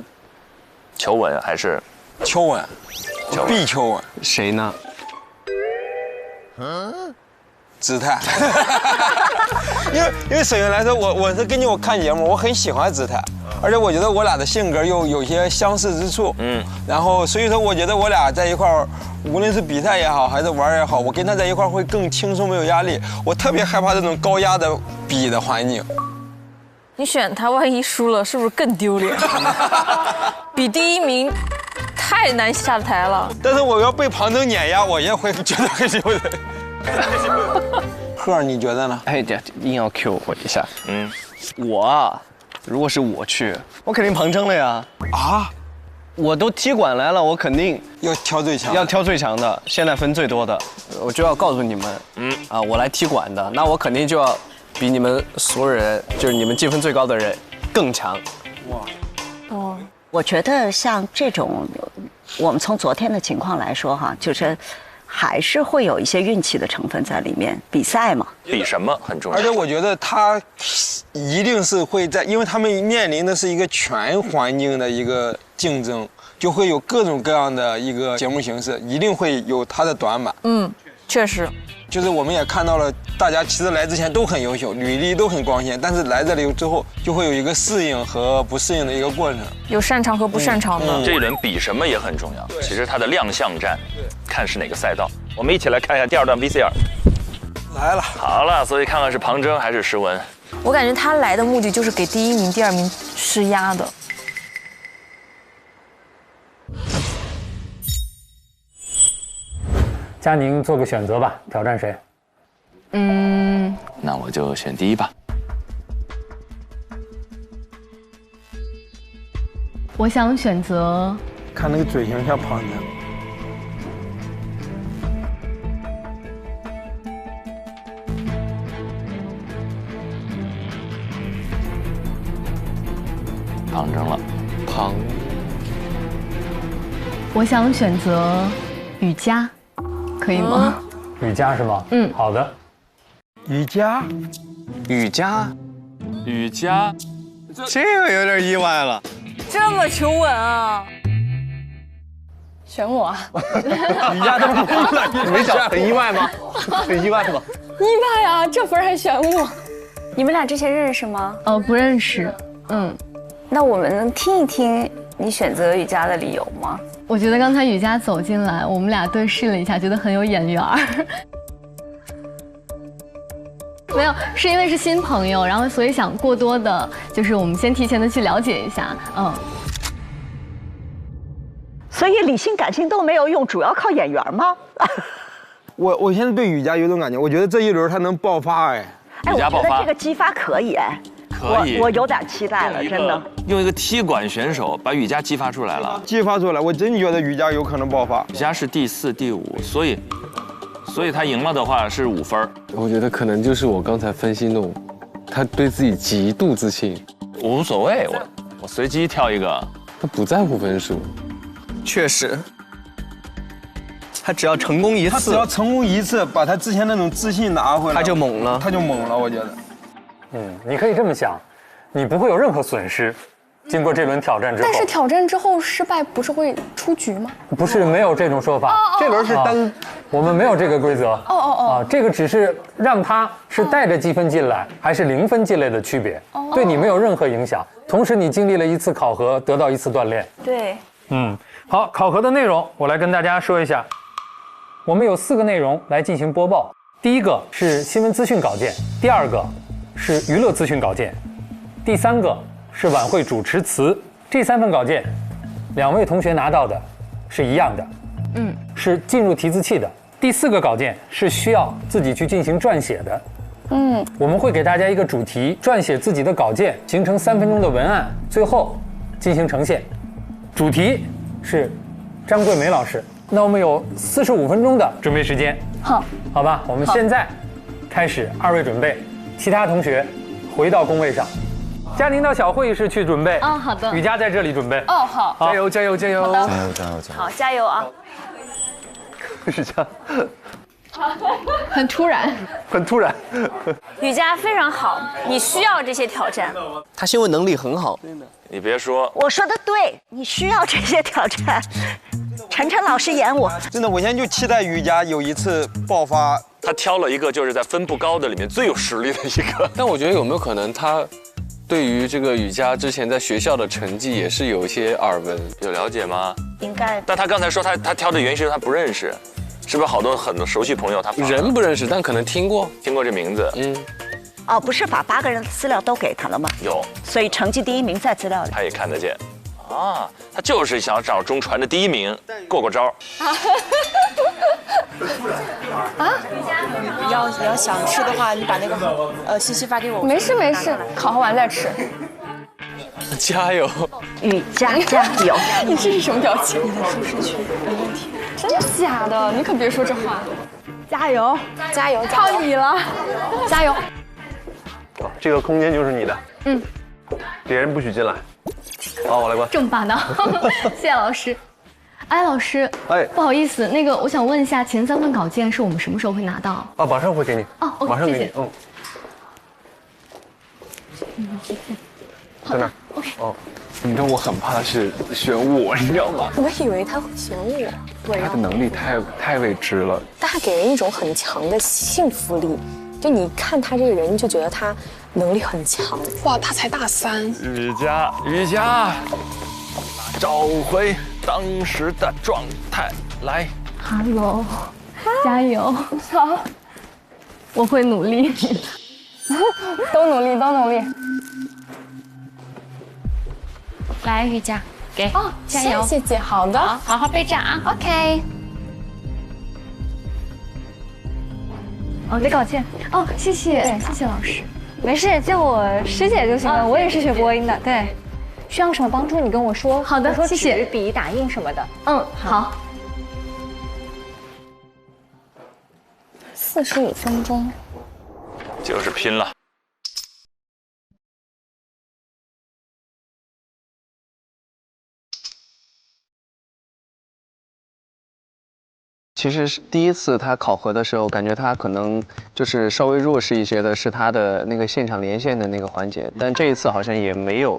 [SPEAKER 6] 求稳还是
[SPEAKER 9] 求稳？必求稳。
[SPEAKER 7] 谁呢？
[SPEAKER 9] 姿态。因为首先来说，我是根据我看节目，我很喜欢姿态。而且我觉得我俩的性格又有些相似之处，然后所以说我觉得我俩在一块儿，无论是比赛也好，还是玩也好，我跟他在一块儿会更轻松，没有压力。我特别害怕这种高压的比的环境。
[SPEAKER 15] 你选他，万一输了，是不是更丢脸？比第一名太难下台了。
[SPEAKER 9] 但是我要被庞征碾压，我也会觉得很丢人。贺，你觉得呢？
[SPEAKER 7] 哎，硬要 Q 我一下。我啊。如果是我去，我肯定庞征了呀！啊，我都踢馆来了，我肯定
[SPEAKER 9] 要挑最强，
[SPEAKER 7] 要挑最强的，现在分最多的，我就要告诉你们，我来踢馆的，那我肯定就要比你们所有人，就是你们积分最高的人更强。
[SPEAKER 8] 哇，我觉得像这种，我们从昨天的情况来说哈，就是还是会有一些运气的成分在里面。比赛嘛，
[SPEAKER 6] 比什么很重要。
[SPEAKER 9] 而且我觉得他一定是会在，因为他们面临的是一个全环境的一个竞争，就会有各种各样的一个节目形式，一定会有他的短板。
[SPEAKER 15] 确实。
[SPEAKER 9] 就是我们也看到了，大家其实来之前都很优秀，履历都很光鲜，但是来这里之后就会有一个适应和不适应的一个过程，
[SPEAKER 15] 有擅长和不擅长的。
[SPEAKER 6] 这一轮比什么也很重要，其实它的亮相战，看是哪个赛道。我们一起来看一下第2段 VCR。
[SPEAKER 9] 来了，
[SPEAKER 6] 好了，所以看看是庞征还是诗文。
[SPEAKER 15] 我感觉他来的目的就是给第1名、第2名施压的。
[SPEAKER 19] 佳宁做个选择吧，挑战谁？
[SPEAKER 18] 那我就选第1吧。
[SPEAKER 13] 我想选择。
[SPEAKER 9] 看那个嘴型像庞征。
[SPEAKER 18] 庞征了，
[SPEAKER 13] 我想选择雨佳，可以吗？
[SPEAKER 19] 雨佳是吗？好的。
[SPEAKER 9] 雨佳，
[SPEAKER 7] 这个有点意外了。
[SPEAKER 15] 这么求稳啊！选我啊！
[SPEAKER 7] 雨佳都不了，你没想很意外吗？很意外吗？
[SPEAKER 15] 意外啊！这分还选我？
[SPEAKER 11] 你们俩之前认识吗？
[SPEAKER 13] 不认识。
[SPEAKER 11] 那我们能听一听你选择雨佳的理由吗？
[SPEAKER 13] 我觉得刚才雨佳走进来，我们俩对视了一下，觉得很有眼缘儿。没有，是因为是新朋友，然后所以想过多的，就是我们先提前的去了解一下，
[SPEAKER 8] 所以理性感性都没有用，主要靠眼缘吗？
[SPEAKER 9] 我现在对雨佳有种感觉，我觉得这一轮他能爆发
[SPEAKER 6] 雨佳爆发，
[SPEAKER 8] 我觉得这个激发可以
[SPEAKER 6] 可以，
[SPEAKER 8] 我有点期待了，真的。
[SPEAKER 6] 用一个踢馆选手把雨佳激发出来了，
[SPEAKER 9] 我真觉得雨佳有可能爆发。
[SPEAKER 6] 雨佳是第4、第5，所以他赢了的话是5分。
[SPEAKER 20] 我觉得可能就是我刚才分析那种，他对自己极度自信。
[SPEAKER 6] 无所谓，我随机挑一个。
[SPEAKER 20] 他不在乎分数。
[SPEAKER 7] 确实。他只要成功一次，
[SPEAKER 9] 把他之前那种自信拿回来，
[SPEAKER 7] 他就猛了，
[SPEAKER 9] 我觉得。
[SPEAKER 19] 你可以这么想，你不会有任何损失。经过这轮挑战之后，
[SPEAKER 12] 但是挑战之后失败不是会出局吗？
[SPEAKER 19] 不是，没有这种说法。
[SPEAKER 12] 这轮是单，
[SPEAKER 19] 我们没有这个规则。这个只是让他是带着积分进来，还是0分进来的区别，对你没有任何影响。同时，你经历了1次考核，得到1次锻炼。
[SPEAKER 11] 对。
[SPEAKER 19] 好，考核的内容我来跟大家说一下。我们有4个内容来进行播报。第1个是新闻资讯稿件，第2个是娱乐资讯稿件，第3个是晚会主持词。这3份稿件，2位同学拿到的是一样的，是进入提字器的，第4个稿件是需要自己去进行撰写的。我们会给大家一个主题，撰写自己的稿件，形成3分钟的文案，最后进行呈现。主题是张桂梅老师。那我们有45分钟的准备时间。好吧，我们现在开始，2位准备，其他同学回到工位上。佳宁到小会议室去准备。
[SPEAKER 13] 好的。
[SPEAKER 19] 雨佳在这里准备。
[SPEAKER 15] 好，
[SPEAKER 19] 加油加油加油！
[SPEAKER 8] 加油！好，加油啊！
[SPEAKER 14] 雨佳。
[SPEAKER 13] 很突然，
[SPEAKER 14] 很突然。
[SPEAKER 8] 雨佳非常好，你需要这些挑战。
[SPEAKER 7] 他新闻能力很好，
[SPEAKER 6] 真的。你别说，
[SPEAKER 8] 我说的对，你需要这些挑战。晨晨老师演我，
[SPEAKER 9] 真的，我现在就期待雨佳有一次爆发。
[SPEAKER 6] 他挑了一个就是在分布高的里面最有实力的一个。
[SPEAKER 20] 但我觉得有没有可能他对于这个雨佳之前在学校的成绩也是有一些耳闻，
[SPEAKER 6] 有了解吗？
[SPEAKER 8] 应该。
[SPEAKER 6] 但他刚才说他挑的原因是他不认识。是不是很多熟悉朋友他
[SPEAKER 20] 人不认识，但可能听过
[SPEAKER 6] 这名字？
[SPEAKER 8] 不是把8个人的资料都给他了吗？
[SPEAKER 6] 有，
[SPEAKER 8] 所以成绩第1名在资料里。
[SPEAKER 6] 他也看得见，他就是想找中传的第1名，过招。
[SPEAKER 21] 你要想吃的话，你把那个信息发给我。
[SPEAKER 11] 没事，考核完再吃。
[SPEAKER 20] 加油，
[SPEAKER 8] 雨佳加油！
[SPEAKER 11] 你这是什么表情？
[SPEAKER 21] 你的舒适区没问题。
[SPEAKER 11] 真的假的？你可别说这话。
[SPEAKER 21] 加油，
[SPEAKER 11] 加油，靠你了！加油！
[SPEAKER 14] 这个空间就是你的。别人不许进来。好，我来关。
[SPEAKER 13] 这么霸道，谢谢老师。老师，不好意思，那个我想问一下，前3份稿件是我们什么时候会拿到？
[SPEAKER 14] 马上会给你。马上给你。在那。
[SPEAKER 13] OK。
[SPEAKER 18] 你知道我很怕他是选我，你知道吗？
[SPEAKER 11] 我以为他会选我。对。
[SPEAKER 18] 他的能力太未知了。
[SPEAKER 11] 但他给人一种很强的幸福力，就你看他这个人，就觉得他能力很强。
[SPEAKER 12] 哇，他才大3。
[SPEAKER 6] 雨佳，找回当时的状态来。
[SPEAKER 13] Hello， 加油！好，我会努力。
[SPEAKER 11] 都努力。
[SPEAKER 17] 来，雨佳，给加油！
[SPEAKER 11] 谢谢姐，好的，
[SPEAKER 17] 好好备战啊。
[SPEAKER 11] OK。
[SPEAKER 13] 没稿件。谢谢老师。
[SPEAKER 22] 没事，叫我师姐就行了。我也是学播音的。对，需要什么帮助你跟我说。
[SPEAKER 13] 好的，谢谢。
[SPEAKER 22] 纸笔打印什么的。
[SPEAKER 13] 好。
[SPEAKER 11] 45分钟，
[SPEAKER 6] 就是拼了。
[SPEAKER 7] 其实是第一次他考核的时候，感觉他可能就是稍微弱势一些的是他的那个现场连线的那个环节，但这一次好像也没有，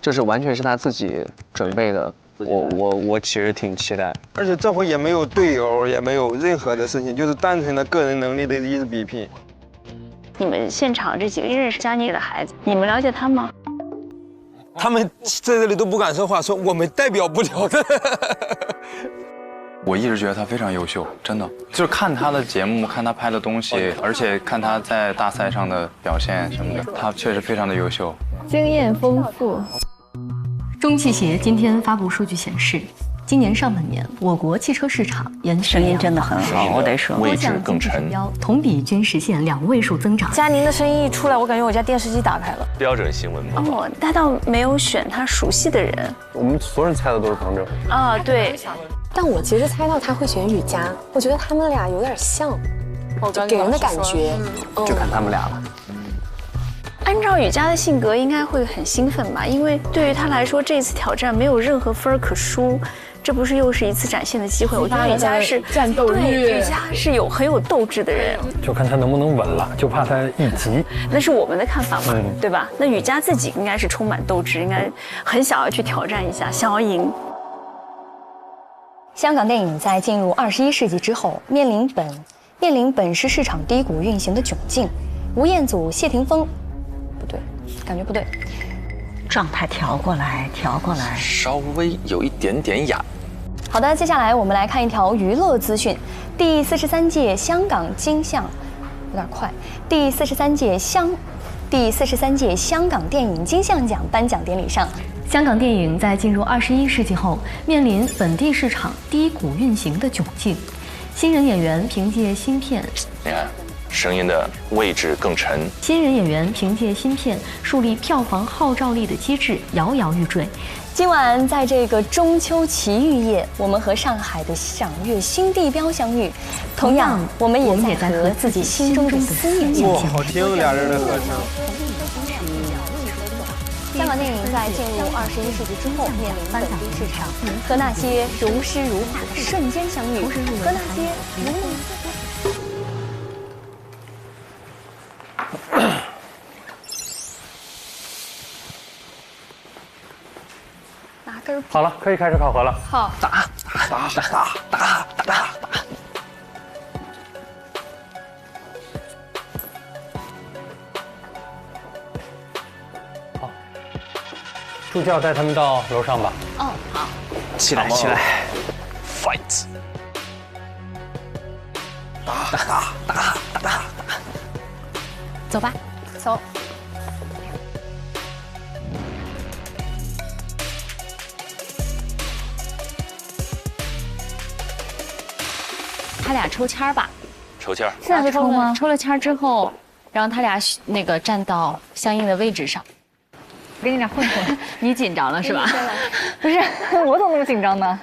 [SPEAKER 7] 就是完全是他自己准备的。我其实挺期待，
[SPEAKER 9] 而且这回也没有队友，也没有任何的事情，就是单纯的个人能力的一次比拼。
[SPEAKER 8] 你们现场这几个认识佳妮的孩子，你们了解他吗？
[SPEAKER 9] 他们在这里都不敢说话，说我们代表不了的。
[SPEAKER 18] 我一直觉得他非常优秀，真的，就是看他的节目，看他拍的东西，而且看他在大赛上的表现什么的，他确实非常的优秀，
[SPEAKER 13] 经验丰富。
[SPEAKER 23] 中汽协今天发布数据显示，今年上半年我国汽车市场
[SPEAKER 8] 声音真的很好，我得说，
[SPEAKER 23] 位置更沉，同比均实现2位数增长。
[SPEAKER 15] 佳宁的声音一出来，我感觉我家电视机打开了。
[SPEAKER 6] 标准新闻嘛。
[SPEAKER 8] 他倒没有选他熟悉的人。
[SPEAKER 14] 我们所有人猜的都是庞正。
[SPEAKER 8] 啊，对。
[SPEAKER 11] 但我其实猜到他会选雨佳，我觉得他们俩有点像，给人的感觉。
[SPEAKER 7] 就看他们俩了。
[SPEAKER 8] 按照雨佳的性格，应该会很兴奋吧？因为对于他来说，这次挑战没有任何分可输，这不是又是一次展现的机会？我觉得雨佳是
[SPEAKER 22] 战斗力，
[SPEAKER 8] 对，雨佳是很有斗志的人。
[SPEAKER 19] 就看他能不能稳了，就怕他一急。
[SPEAKER 8] 那是我们的看法嘛，对吧？那雨佳自己应该是充满斗志，应该很想要去挑战一下，想要赢。
[SPEAKER 24] 香港电影在进入21世纪之后，面临本市市场低谷运行的窘境。吴彦祖、谢霆锋。感觉不对，
[SPEAKER 8] 状态调过来，
[SPEAKER 6] 稍微有一点点哑。
[SPEAKER 24] 好的，接下来我们来看一条娱乐资讯。第43届香港金像，有点快。第43届香港电影金像奖颁奖典礼上，
[SPEAKER 23] 香港电影在进入21世纪后，面临本地市场低谷运行的窘境。新人演员凭借新片，
[SPEAKER 6] 你看声音的位置更沉。
[SPEAKER 23] 新人演员凭借新片树立票房号召力的机制摇摇欲坠。
[SPEAKER 24] 今晚在这个中秋奇遇夜，我们和上海的赏月新地标相遇，同样我们也在和自己心中的思念相见。
[SPEAKER 9] 好听，俩人的和声。
[SPEAKER 24] 香港电影在进入21世纪之后，面临本地市场和那些如诗如画的瞬间相遇，和那些如梦似幻。拿根。
[SPEAKER 19] 好了，可以开始考核了。
[SPEAKER 24] 好。
[SPEAKER 7] 打。
[SPEAKER 19] 助教带他们到楼上吧。
[SPEAKER 24] 哦，好。
[SPEAKER 7] 起来
[SPEAKER 6] ，fight！
[SPEAKER 7] 打！
[SPEAKER 24] 走吧，走。他俩抽签吧。
[SPEAKER 6] 抽签。
[SPEAKER 24] 现在就抽吗？抽了签之后，然后他俩那个站到相应的位置上。
[SPEAKER 22] 我跟你俩混混，
[SPEAKER 24] 你紧张了是吧？
[SPEAKER 22] 不是，我怎么那么紧张呢？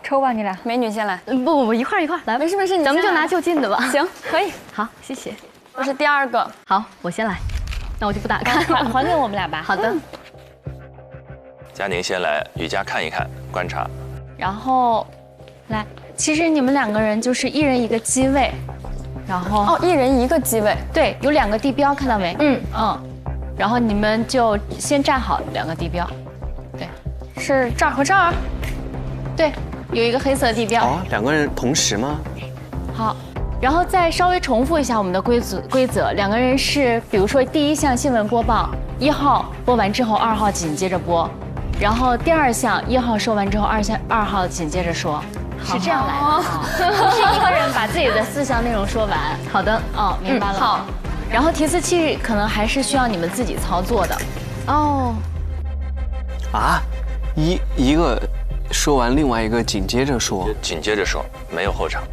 [SPEAKER 22] 抽吧，你俩。
[SPEAKER 24] 美女先来。
[SPEAKER 23] 不，一块来。
[SPEAKER 24] 没事，
[SPEAKER 23] 咱们就拿就近的吧。
[SPEAKER 24] 行，可以。
[SPEAKER 23] 好，谢谢。
[SPEAKER 24] 我是第二个。
[SPEAKER 23] 好，我先来。那我就不打开了，
[SPEAKER 24] 还给我们俩吧。
[SPEAKER 23] 好的。
[SPEAKER 6] 佳宁先来，雨佳看一看，观察。
[SPEAKER 24] 然后，来，其实你们两个人就是一人一个机位，然后一人一个机位。对，有2个地标，看到没？然后你们就先站好2个地标，对，是这儿和这儿，对，有一个黑色地标。
[SPEAKER 7] 哦，2个人同时吗？
[SPEAKER 24] 好，然后再稍微重复一下我们的规则，2个人是，比如说第1项新闻播报，1号播完之后2号紧接着播，然后第2项1号说完之后2号紧接着说，是这样来的，不是一个人把自己的4项内容说完。
[SPEAKER 23] 好的，
[SPEAKER 24] 哦，明白了。好。然后提词器可能还是需要你们自己操作的。哦。
[SPEAKER 7] 啊，一个说完，另外一个紧接着说。
[SPEAKER 6] 紧接着说，没有后场，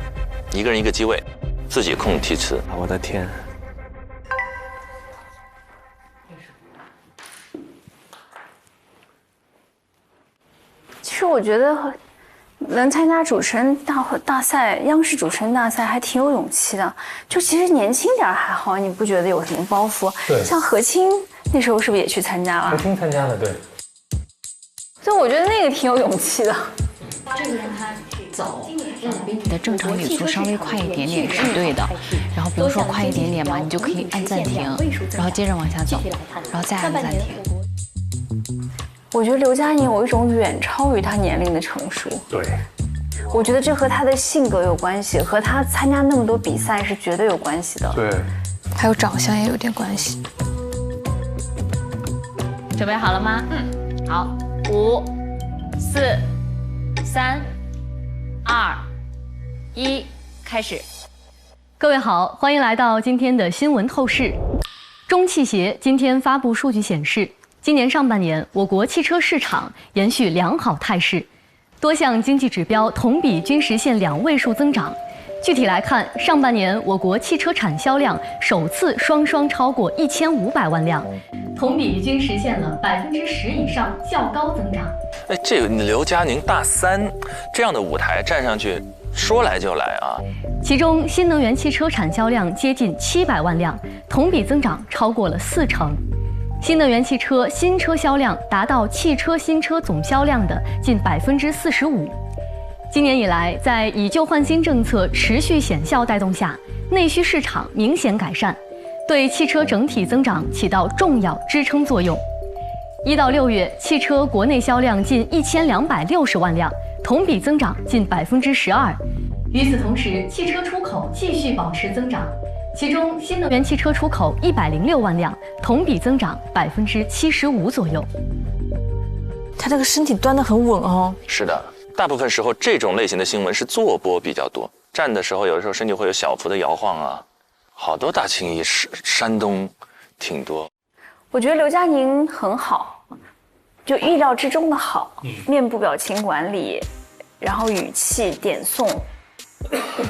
[SPEAKER 6] 一个人一个机位，自己控提词。
[SPEAKER 7] 我的天！
[SPEAKER 11] 其实我觉得能参加主持人大赛，央视主持人大赛还挺有勇气的。就其实年轻点还好，你不觉得有什么包袱？
[SPEAKER 19] 对。
[SPEAKER 11] 像何清那时候是不是也去参加了？
[SPEAKER 19] 何清参加了，对。
[SPEAKER 11] 所以我觉得那个挺有勇气的。
[SPEAKER 24] 这个让他走，比你的正常语速稍微快一点点是对的。然后比如说快一点点嘛，你就可以按暂停，然后接着往下走，然后再按暂停。
[SPEAKER 11] 我觉得刘嘉宁有一种远超于他年龄的成熟。
[SPEAKER 19] 对，
[SPEAKER 11] 我觉得这和他的性格有关系，和他参加那么多比赛是绝对有关系的。
[SPEAKER 19] 对，
[SPEAKER 12] 还有长相也有点关系。
[SPEAKER 24] 准备好了吗？好，5、4、3、2、1，开始。
[SPEAKER 23] 各位好，欢迎来到今天的新闻透视。中汽协今天发布数据显示，今年上半年，我国汽车市场延续良好态势，多项经济指标同比均实现2位数增长。具体来看，上半年我国汽车产销量首次双超过1500万辆，同比均实现了10%以上较高增长。
[SPEAKER 6] 哎，这个刘嘉宁大3这样的舞台站上去，说来就来啊！
[SPEAKER 23] 其中，新能源汽车产销量接近700万辆，同比增长超过了40%。新能源汽车新车销量达到汽车新车总销量的近45%。今年以来，在以旧换新政策持续显效带动下，内需市场明显改善，对汽车整体增长起到重要支撑作用。1到6月，汽车国内销量近1260万辆，同比增长近12%。与此同时，汽车出口继续保持增长。其中，新能源汽车出口106万辆，同比增长75%左右。
[SPEAKER 12] 他这个身体端得很稳哦。
[SPEAKER 6] 是的，大部分时候这种类型的新闻是坐播比较多，站的时候有的时候身体会有小幅的摇晃啊。好多大青衣山东挺多。
[SPEAKER 11] 我觉得刘嘉宁很好，就意料之中的好，面部表情管理，然后语气点送，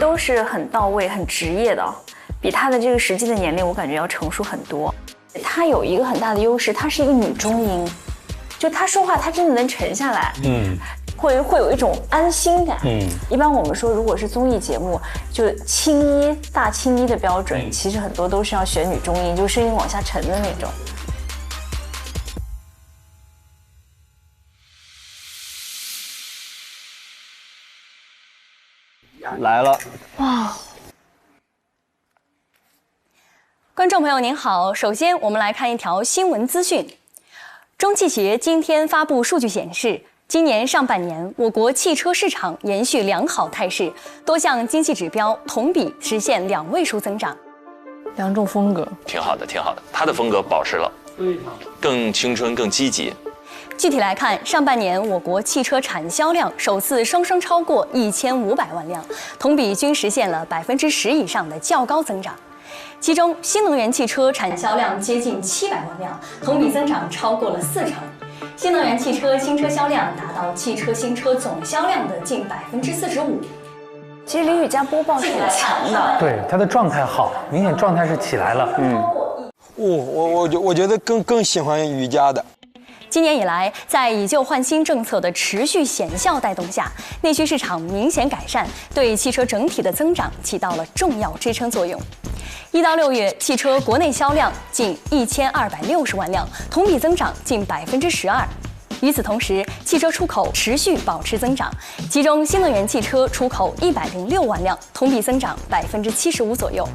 [SPEAKER 11] 都是很到位、很职业的，比她的这个实际的年龄，我感觉要成熟很多。她有一个很大的优势，她是一个女中音，就她说话，她真的能沉下来，会有一种安心感。一般我们说，如果是综艺节目，就大青衣的标准，其实很多都是要选女中音，就声音往下沉的那种。
[SPEAKER 7] 来了，
[SPEAKER 24] 哇！观众朋友您好，首先我们来看一条新闻资讯。中汽协今天发布数据显示，今年上半年我国汽车市场延续良好态势，多项经济指标同比实现2位数增长。
[SPEAKER 15] 两种风格，
[SPEAKER 6] 挺好的，挺好的，他的风格保持了，更青春，更积极。
[SPEAKER 24] 具体来看，上半年我国汽车产销量首次双双超过1500万辆，同比均实现了10%以上的较高增长。其中，新能源汽车产销量接近700万辆，同比增长超过了40%。新能源汽车新车销量达到汽车新车总销量的近45%。
[SPEAKER 11] 其实李雨佳播报是很强的，
[SPEAKER 19] 对她的状态好，明显状态是起来了。
[SPEAKER 9] 我觉得更喜欢雨佳的。
[SPEAKER 24] 今年以来，在以旧换新政策的持续显效带动下，内需市场明显改善，对汽车整体的增长起到了重要支撑作用。1到6月，汽车国内销量近1260万辆，同比增长近12%。与此同时，汽车出口持续保持增长，其中新能源汽车出口106万辆，同比增长75%左右。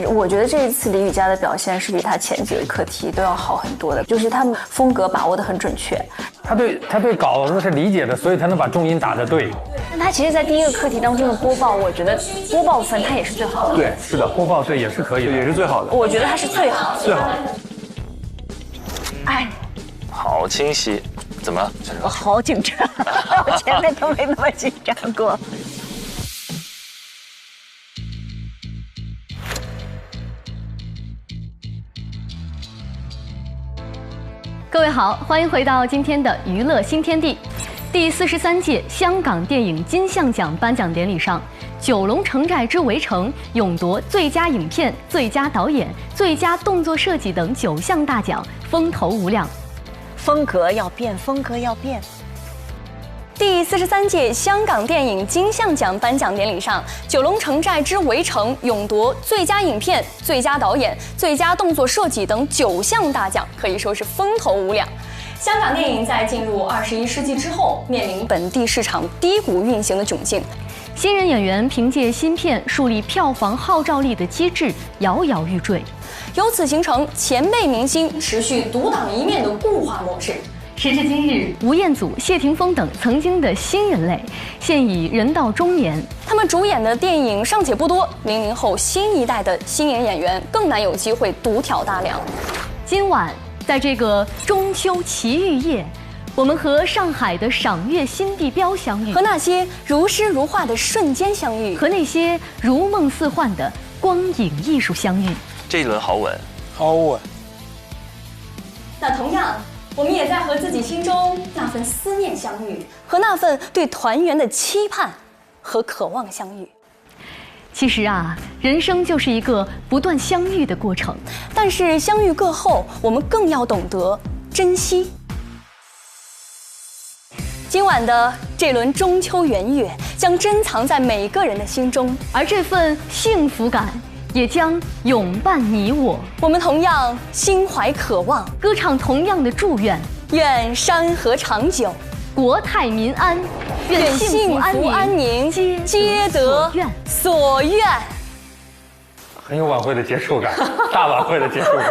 [SPEAKER 11] 我觉得这一次李雨佳的表现是比她前几位课题都要好很多的，就是他们风格把握得很准确。他
[SPEAKER 19] 对稿子是理解的，所以才能把重音打得对。
[SPEAKER 11] 但他其实，在第一个课题当中的播报，我觉得播报分他也是最好的。
[SPEAKER 19] 对，是的，播报对也是可以的，
[SPEAKER 14] 也是最好的。
[SPEAKER 11] 我觉得他是最好的。
[SPEAKER 14] 最好的。
[SPEAKER 8] 哎，
[SPEAKER 6] 好清晰，怎么了？
[SPEAKER 8] 我好紧张，我前面都没那么紧张过。
[SPEAKER 23] 各位好，欢迎回到今天的娱乐新天地。第43届香港电影金像奖颁奖典礼上，《九龙城寨之围城》勇夺最佳影片、最佳导演、最佳动作设计等9项大奖，风头无两。
[SPEAKER 8] 风格要变，风格要变。
[SPEAKER 24] 第43届香港电影金像奖颁奖典礼上，《九龙城寨之围城》勇夺最佳影片、最佳导演、最佳动作设计等9项大奖，可以说是风头无两。香港电影在进入21世纪之后，面临本地市场低谷运行的窘境。
[SPEAKER 23] 新人演员凭借新片树立票房号召力的机制摇摇欲坠，
[SPEAKER 24] 由此形成前辈明星持续独当一面的固化模式。
[SPEAKER 23] 时至今日，吴彦祖、谢霆锋等曾经的新人类，现已人到中年。
[SPEAKER 24] 他们主演的电影尚且不多，00后新一代的新人演员更难有机会独挑大梁。
[SPEAKER 23] 今晚，在这个中秋奇遇夜，我们和上海的赏月新地标相遇，
[SPEAKER 24] 和那些如诗如画的瞬间相遇，
[SPEAKER 23] 和那些如梦似幻的光影艺术相遇。
[SPEAKER 6] 这一轮好稳，
[SPEAKER 9] 好稳。
[SPEAKER 24] 那同样，我们也在和自己心中那份思念相遇，和那份对团圆的期盼和渴望相遇。
[SPEAKER 23] 其实啊，人生就是一个不断相遇的过程。
[SPEAKER 24] 但是相遇过后，我们更要懂得珍惜。今晚的这轮中秋圆月将珍藏在每个人的心中，
[SPEAKER 23] 而这份幸福感也将永伴你我。
[SPEAKER 24] 我们同样心怀渴望，
[SPEAKER 23] 歌唱同样的祝愿：
[SPEAKER 24] 愿山河长久，
[SPEAKER 23] 国泰民安，
[SPEAKER 24] 愿幸福安宁，皆得所愿。
[SPEAKER 19] 很有晚会的结束感，大晚会的结束感。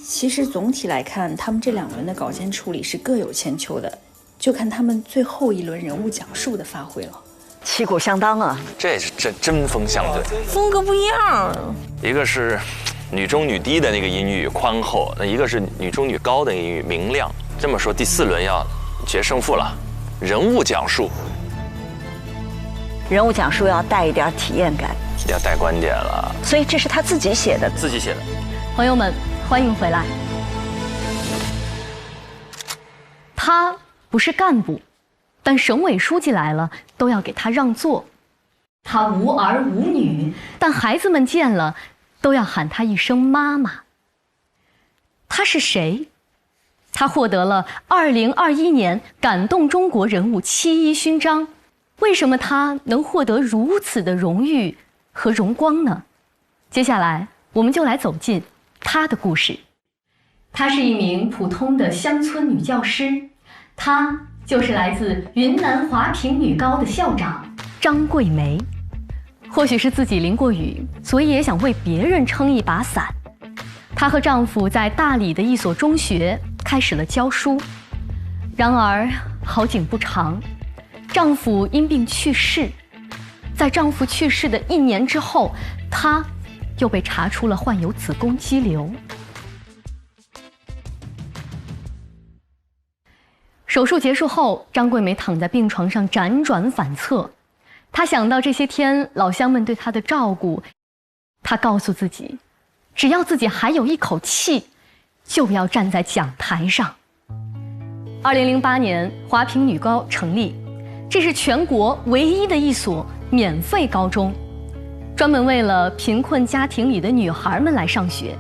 [SPEAKER 21] 其实总体来看，他们这2轮的稿件处理是各有千秋的，就看他们最后一轮人物讲述的发挥了。
[SPEAKER 8] 旗鼓相当啊！
[SPEAKER 6] 这是针锋相对，
[SPEAKER 15] 风格不一样。
[SPEAKER 6] 一个是女中女低的那个音域宽厚，那一个是女中女高的音域明亮。这么说，第4轮要决胜负了，人物讲述。
[SPEAKER 8] 人物讲述要带一点体验感，
[SPEAKER 6] 要带观点了。
[SPEAKER 8] 所以这是他自己写的，
[SPEAKER 6] 自己写的。
[SPEAKER 23] 朋友们，欢迎回来。他不是干部，但省委书记来了都要给他让座。他无儿无女，但孩子们见了都要喊他一声妈妈。他是谁？他获得了2021年感动中国人物7·1勋章。为什么他能获得如此的荣誉和荣光呢？接下来我们就来走进她的故事。她是一名普通的乡村女教师，她就是来自云南华坪女高的校长张桂梅。或许是自己淋过雨，所以也想为别人撑一把伞。她和丈夫在大理的一所中学开始了教书。然而好景不长，丈夫因病去世。在丈夫去世的1年之后，她又被查出了患有子宫肌瘤。手术结束后，张桂梅躺在病床上辗转反侧。她想到这些天老乡们对她的照顾，她告诉自己，只要自己还有一口气，就要站在讲台上。2008年，华坪女高成立，这是全国唯一的一所免费高中，专门为了贫困家庭里的女孩们来上学。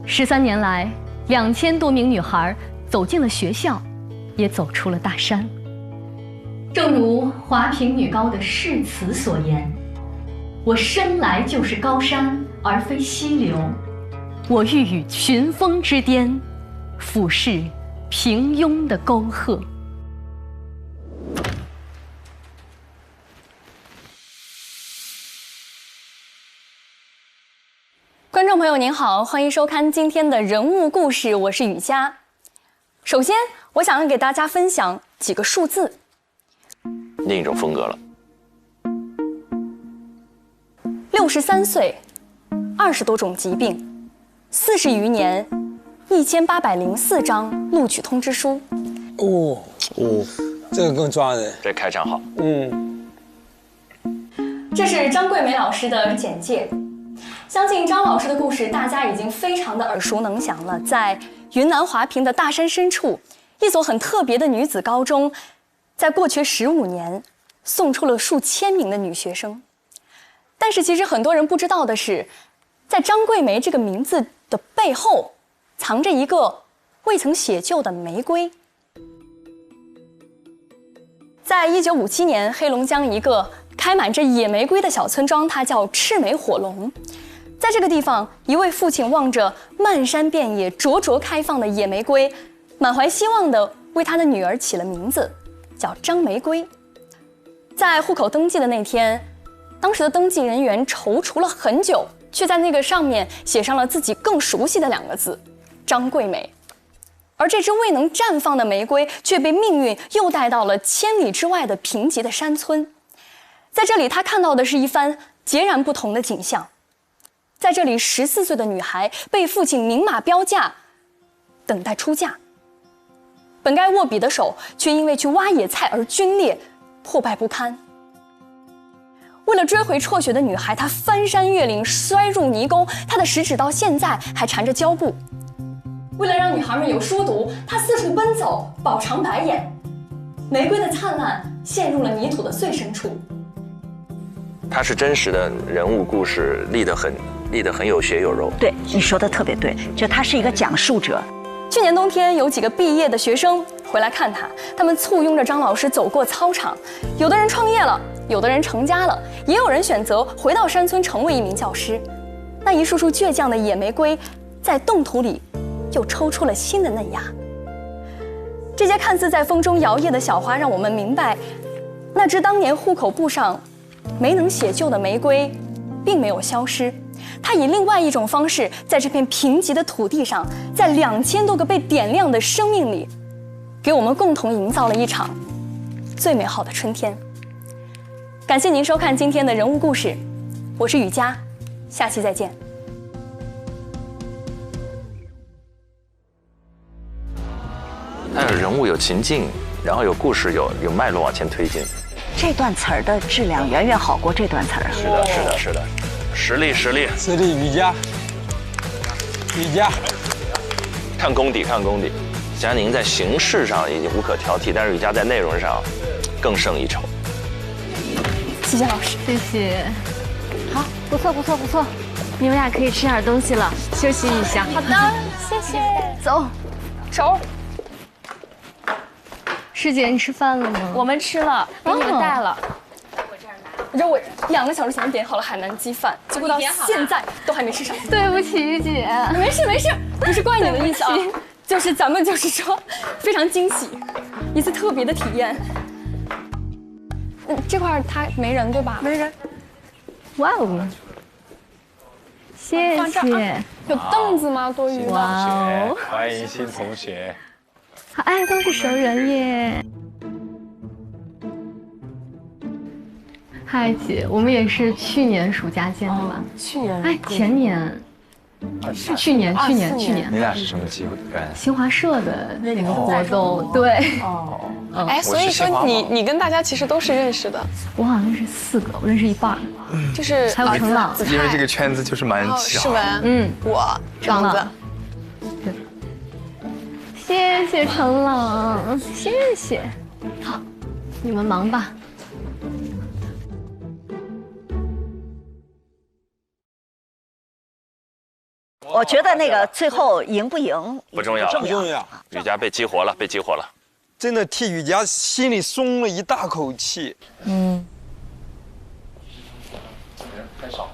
[SPEAKER 23] 13年来，2000多名女孩走进了学校，也走出了大山。正如华坪女高的誓词所言：“我生来就是高山，而非溪流。我欲与群峰之巅，俯视平庸的沟壑。”
[SPEAKER 24] 观众朋友您好，欢迎收看今天的人物故事，我是雨佳。首先，我想要给大家分享几个数字。
[SPEAKER 6] 另一种风格了。
[SPEAKER 24] 63岁，20多种疾病，40余年，1804张录取通知书。
[SPEAKER 9] 这个更抓人。
[SPEAKER 6] 这开场好。
[SPEAKER 24] 这是张桂梅老师的简介。相信张老师的故事大家已经非常的耳熟能详了。在云南华坪的大山深处，一所很特别的女子高中，在过去15年送出了数千名的女学生。但是其实很多人不知道的是，在张桂梅这个名字的背后，藏着一个未曾写就的玫瑰。在1957年，黑龙江一个开满着野玫瑰的小村庄，它叫赤眉火龙。在这个地方，一位父亲望着漫山遍野灼灼开放的野玫瑰，满怀希望地为他的女儿起了名字，叫张玫瑰。在户口登记的那天，当时的登记人员踌躇了很久，却在那个上面写上了自己更熟悉的2个字：张桂梅。而这只未能绽放的玫瑰，却被命运又带到了千里之外的贫瘠的山村。在这里，他看到的是一番截然不同的景象。在这里，14岁的女孩被父亲明码标价，等待出嫁。本该握笔的手，却因为去挖野菜而皲裂，破败不堪。为了追回辍学的女孩，她翻山越岭，摔入泥沟，她的食指到现在还缠着胶布。为了让女孩们有书读，她四处奔走，饱尝白眼。玫瑰的灿烂陷入了泥土的最深处。
[SPEAKER 6] 它是真实的人物故事，立得很有血有肉。
[SPEAKER 8] 对，你说的特别对，就他是一个讲述者。
[SPEAKER 24] 去年冬天，有几个毕业的学生回来看他，他们簇拥着张老师走过操场，有的人创业了，有的人成家了，也有人选择回到山村成为一名教师。那一束束倔强的野玫瑰，在冻土里又抽出了新的嫩芽。这些看似在风中摇曳的小花，让我们明白，那只当年户口簿上没能写就的玫瑰，并没有消失。它以另外一种方式，在这片贫瘠的土地上，在2000多个被点亮的生命里，给我们共同营造了一场最美好的春天。感谢您收看今天的人物故事，我是雨佳，下期再见。
[SPEAKER 6] 它有人物，有情境，然后有故事，有脉络往前推进。
[SPEAKER 8] 这段词儿的质量远远好过这段词儿啊！
[SPEAKER 6] 是的，实力，
[SPEAKER 9] 雨佳，
[SPEAKER 6] 看功底。佳宁在形式上已经无可挑剔，但是雨佳在内容上更胜一筹。
[SPEAKER 24] 谢谢老师，
[SPEAKER 23] 谢谢。好，不错不错不错，你们俩可以吃点东西了，休息一下。
[SPEAKER 24] 好的，谢谢。
[SPEAKER 23] 走，
[SPEAKER 24] 走。
[SPEAKER 23] 师姐，你吃饭了吗？
[SPEAKER 24] 我们吃了，给你们带了。你知道我2个小时前点好了海南鸡饭，结果到现在都还没吃上。
[SPEAKER 23] 对不起，玉姐。
[SPEAKER 24] 没事没事，不是怪你的意思啊，就是咱们就是说非常惊喜，一次特别的体验。这块他没人对吧？没人。
[SPEAKER 23] 哇哦，谢谢。
[SPEAKER 24] 有凳子吗？多余的。
[SPEAKER 23] 哇哦，
[SPEAKER 1] 欢迎新同学。
[SPEAKER 23] 哎，都是熟人耶。嗨姐，我们也是去年暑假见的吧？
[SPEAKER 24] 去年？
[SPEAKER 23] 哎，前年。是去年。
[SPEAKER 1] 你俩是什么机会？
[SPEAKER 23] 新华社的那个活动，对。
[SPEAKER 12] 哦。哎，所以说你跟大家其实都是认识的。
[SPEAKER 23] 我好像认识4个，我认识一半。
[SPEAKER 12] 就是
[SPEAKER 23] 还有程朗，
[SPEAKER 18] 因为这个圈子就是蛮小。
[SPEAKER 12] 是吧？我程朗。
[SPEAKER 23] 谢谢程朗，谢谢。好，你们忙吧。
[SPEAKER 8] 我觉得那个最后赢不赢
[SPEAKER 6] 不重要，
[SPEAKER 9] 不重要。
[SPEAKER 6] 雨佳被激活了，被激活了，
[SPEAKER 9] 真的替雨佳心里松了一大口气。
[SPEAKER 12] 太少。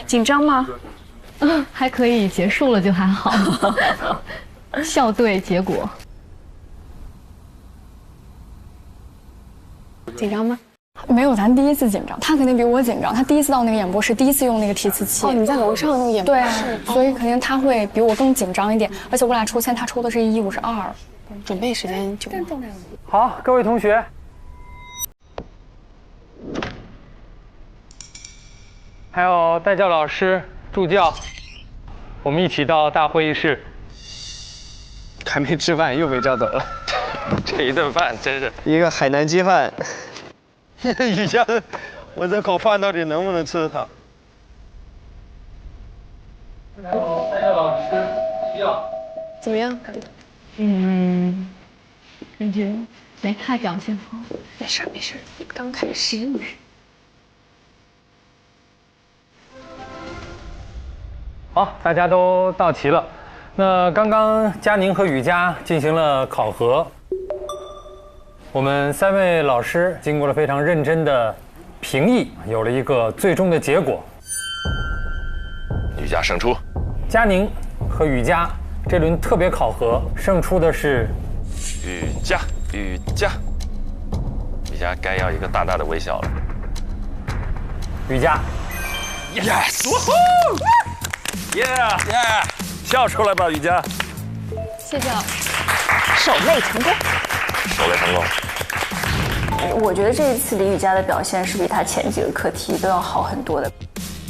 [SPEAKER 12] 紧张吗？
[SPEAKER 23] 还可以，结束了就还好。校对结果。
[SPEAKER 24] 紧张吗？没有，咱第一次紧张，他肯定比我紧张。他第一次到那个演播室，第一次用那个提词器。
[SPEAKER 12] 哦，你在楼上那个演播室。
[SPEAKER 24] 对啊，所以肯定他会比我更紧张一点。而且我俩抽签，他抽的是152，
[SPEAKER 12] 准备时间久。
[SPEAKER 19] 好，各位同学，还有代教老师、助教，我们一起到大会议室。
[SPEAKER 7] 还没吃饭又被叫走了，
[SPEAKER 6] 这一顿饭真是
[SPEAKER 7] 一个海南鸡饭。
[SPEAKER 9] 雨佳，我这口饭到底能不能吃它？
[SPEAKER 19] 代教老师、助教，
[SPEAKER 12] 怎么样？
[SPEAKER 23] 感觉没太表现好。
[SPEAKER 12] 没事没事，刚开始。
[SPEAKER 19] 好，大家都到齐了。那刚刚佳宁和雨佳进行了考核，我们3位老师经过了非常认真的评议，有了一个最终的结果。
[SPEAKER 6] 雨佳胜出。
[SPEAKER 19] 佳宁和雨佳这轮特别考核胜出的是
[SPEAKER 6] 雨佳。雨佳该要一个大大的微笑了。
[SPEAKER 19] 雨佳。
[SPEAKER 6] Yes！ Yeah！ 笑出来吧，雨佳。
[SPEAKER 24] 谢谢老师。
[SPEAKER 8] 守擂成功。
[SPEAKER 6] 守擂成功。
[SPEAKER 11] 我觉得这一次李雨佳的表现是比他前几个课题都要好很多的，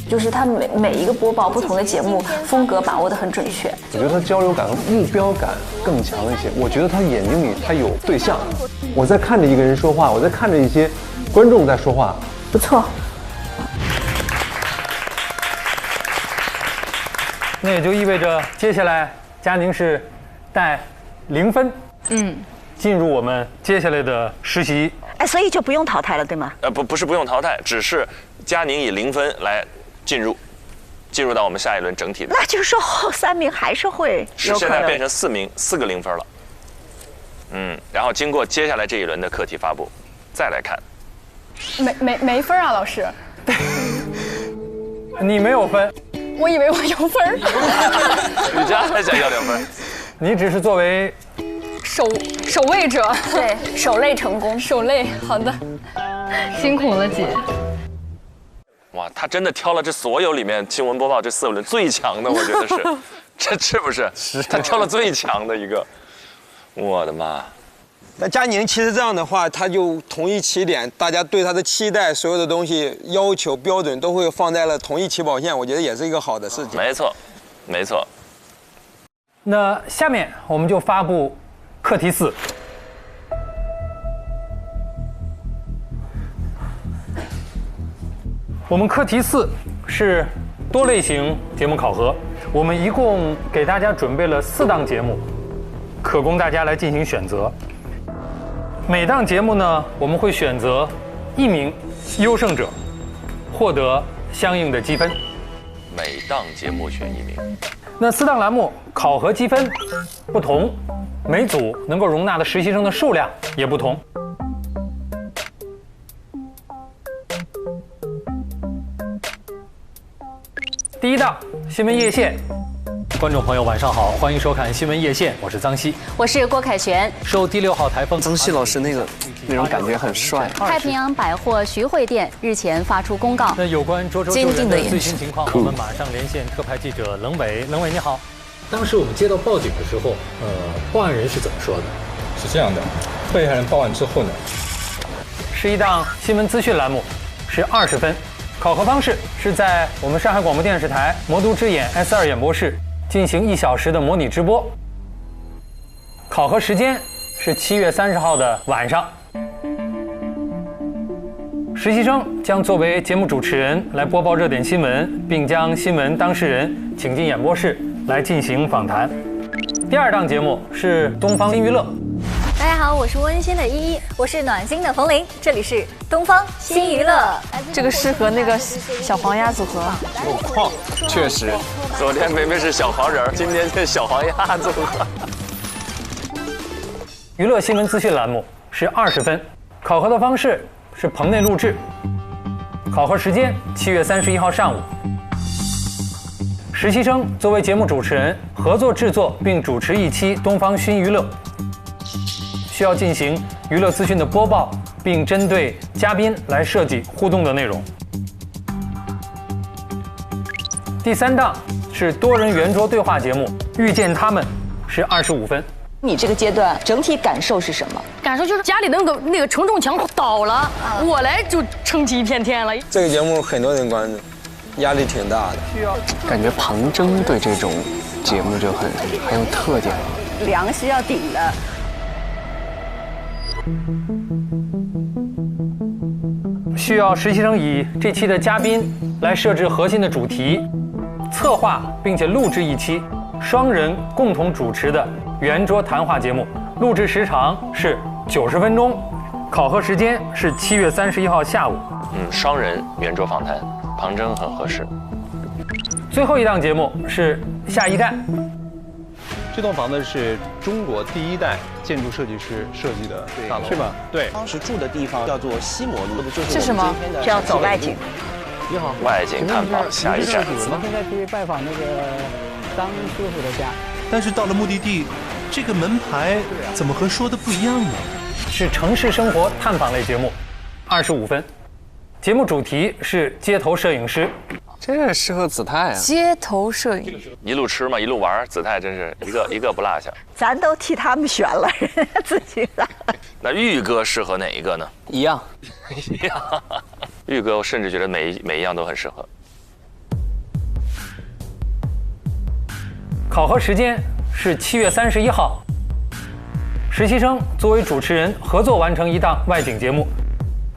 [SPEAKER 11] 就是他每一个播报不同的节目风格把握得很准确。
[SPEAKER 14] 我觉得他交流感和目标感更强一些。我觉得他眼睛里他有对象，我在看着一个人说话，我在看着一些观众在说话。
[SPEAKER 11] 不错。
[SPEAKER 19] 那也就意味着接下来佳宁是带0分，进入我们接下来的实习。
[SPEAKER 8] 哎，所以就不用淘汰了，对吗？
[SPEAKER 6] 不是不用淘汰，只是佳宁以0分来进入到我们下一轮整体的。
[SPEAKER 8] 那就是说后3名还是会有可能。
[SPEAKER 6] 现在变成4个0分了。然后经过接下来这一轮的课题发布，再来看。
[SPEAKER 24] 没分啊，老师。
[SPEAKER 19] 你没有分。
[SPEAKER 24] 我以为我有分。
[SPEAKER 6] 雨佳还想要2分。
[SPEAKER 19] 你只是作为
[SPEAKER 24] 守卫者，
[SPEAKER 11] 对，守擂成功，
[SPEAKER 24] 守擂，好的，
[SPEAKER 23] 辛苦了姐。
[SPEAKER 6] 哇，他真的挑了这所有里面新闻播报这4轮最强的，我觉得是，这是不是？是他挑了最强的一个，我的妈！
[SPEAKER 9] 那佳宁其实这样的话，他就同一起点，大家对他的期待，所有的东西要求标准都会放在了同一起跑线，我觉得也是一个好的事情。
[SPEAKER 6] 没错，没错。
[SPEAKER 19] 那下面我们就发布课题4。我们课题4是多类型节目考核，我们一共给大家准备了4档节目，可供大家来进行选择。每档节目呢，我们会选择1名优胜者，获得相应的积分。
[SPEAKER 6] 每档节目选1名。
[SPEAKER 19] 那4档栏目考核积分不同，每组能够容纳的实习生的数量也不同。第1档新闻夜线，观众朋友晚上好，欢迎收看新闻夜线，我是张希，
[SPEAKER 24] 我是郭凯旋。
[SPEAKER 19] 受第6号台风，
[SPEAKER 7] 张希老师那种感觉很帅。
[SPEAKER 24] 太平洋百货徐汇店日前发出公告，
[SPEAKER 19] 那有关涿州救援的最新情况，我们马上连线特派记者冷伟。冷伟你好，当时我们接到报警的时候，报案人是怎么说的？
[SPEAKER 1] 是这样的，被害人报案之后呢，
[SPEAKER 19] 是1档新闻资讯栏目，是20分。考核方式是在我们上海广播电视台魔都之眼 S2 演播室进行1小时的模拟直播。考核时间是7月30号的晚上。实习生将作为节目主持人来播报热点新闻，并将新闻当事人请进演播室来进行访谈。第2档节目是东方新娱乐。
[SPEAKER 22] 大家好，我是温馨的依依，我是暖心的冯玲，这里是东方新娱乐。
[SPEAKER 15] 这个适合那个小黄鸭组合。
[SPEAKER 7] 有矿，确实。
[SPEAKER 6] 昨天明明是小黄人，今天是小黄鸭组合。
[SPEAKER 19] 娱乐新闻资讯栏目是20分，考核的方式是棚内录制，考核时间7月31号上午。实习生作为节目主持人，合作制作并主持一期东方新娱乐，需要进行娱乐资讯的播报，并针对嘉宾来设计互动的内容。第3档是多人圆桌对话节目，遇见他们是25分。
[SPEAKER 2] 你这个阶段整体感受是什么？
[SPEAKER 15] 感受就是家里那个承重墙倒了，我来就撑起一片天了。
[SPEAKER 9] 这个节目很多人关注，压力挺大的。
[SPEAKER 7] 感觉庞征对这种节目就很有特点了，
[SPEAKER 8] 粮食要顶的。
[SPEAKER 19] 需要实习生以这期的嘉宾来设置核心的主题，策划并且录制一期双人共同主持的圆桌谈话节目，录制时长是90分钟，考核时间是7月31号下午。
[SPEAKER 6] 双人圆桌访谈，庞征很合适。
[SPEAKER 19] 最后1档节目是下一站。
[SPEAKER 14] 这栋房子是中国第1代建筑设计师设计的大楼，是吧？对，
[SPEAKER 3] 当时住的地方叫做西摩路，
[SPEAKER 8] 是什么？是要走外景。
[SPEAKER 3] 你好，
[SPEAKER 6] 外景探访下一站。
[SPEAKER 3] 我们现在去拜访那个张师傅的家。
[SPEAKER 4] 但是到了目的地，这个门牌怎么和说的不一样呢？
[SPEAKER 19] 是城市生活探访类节目，25分。节目主题是街头摄影师。
[SPEAKER 7] 这适合子泰啊！
[SPEAKER 15] 街头摄影，
[SPEAKER 6] 一路吃嘛，一路玩，子泰真是一个不落下。
[SPEAKER 8] 咱都替他们选了，人家自己来。
[SPEAKER 6] 那玉哥适合哪一个呢？
[SPEAKER 7] 一样。
[SPEAKER 6] 玉哥，我甚至觉得每一样都很适合。
[SPEAKER 19] 考核时间是7月31号。实习生作为主持人合作完成1档外景节目，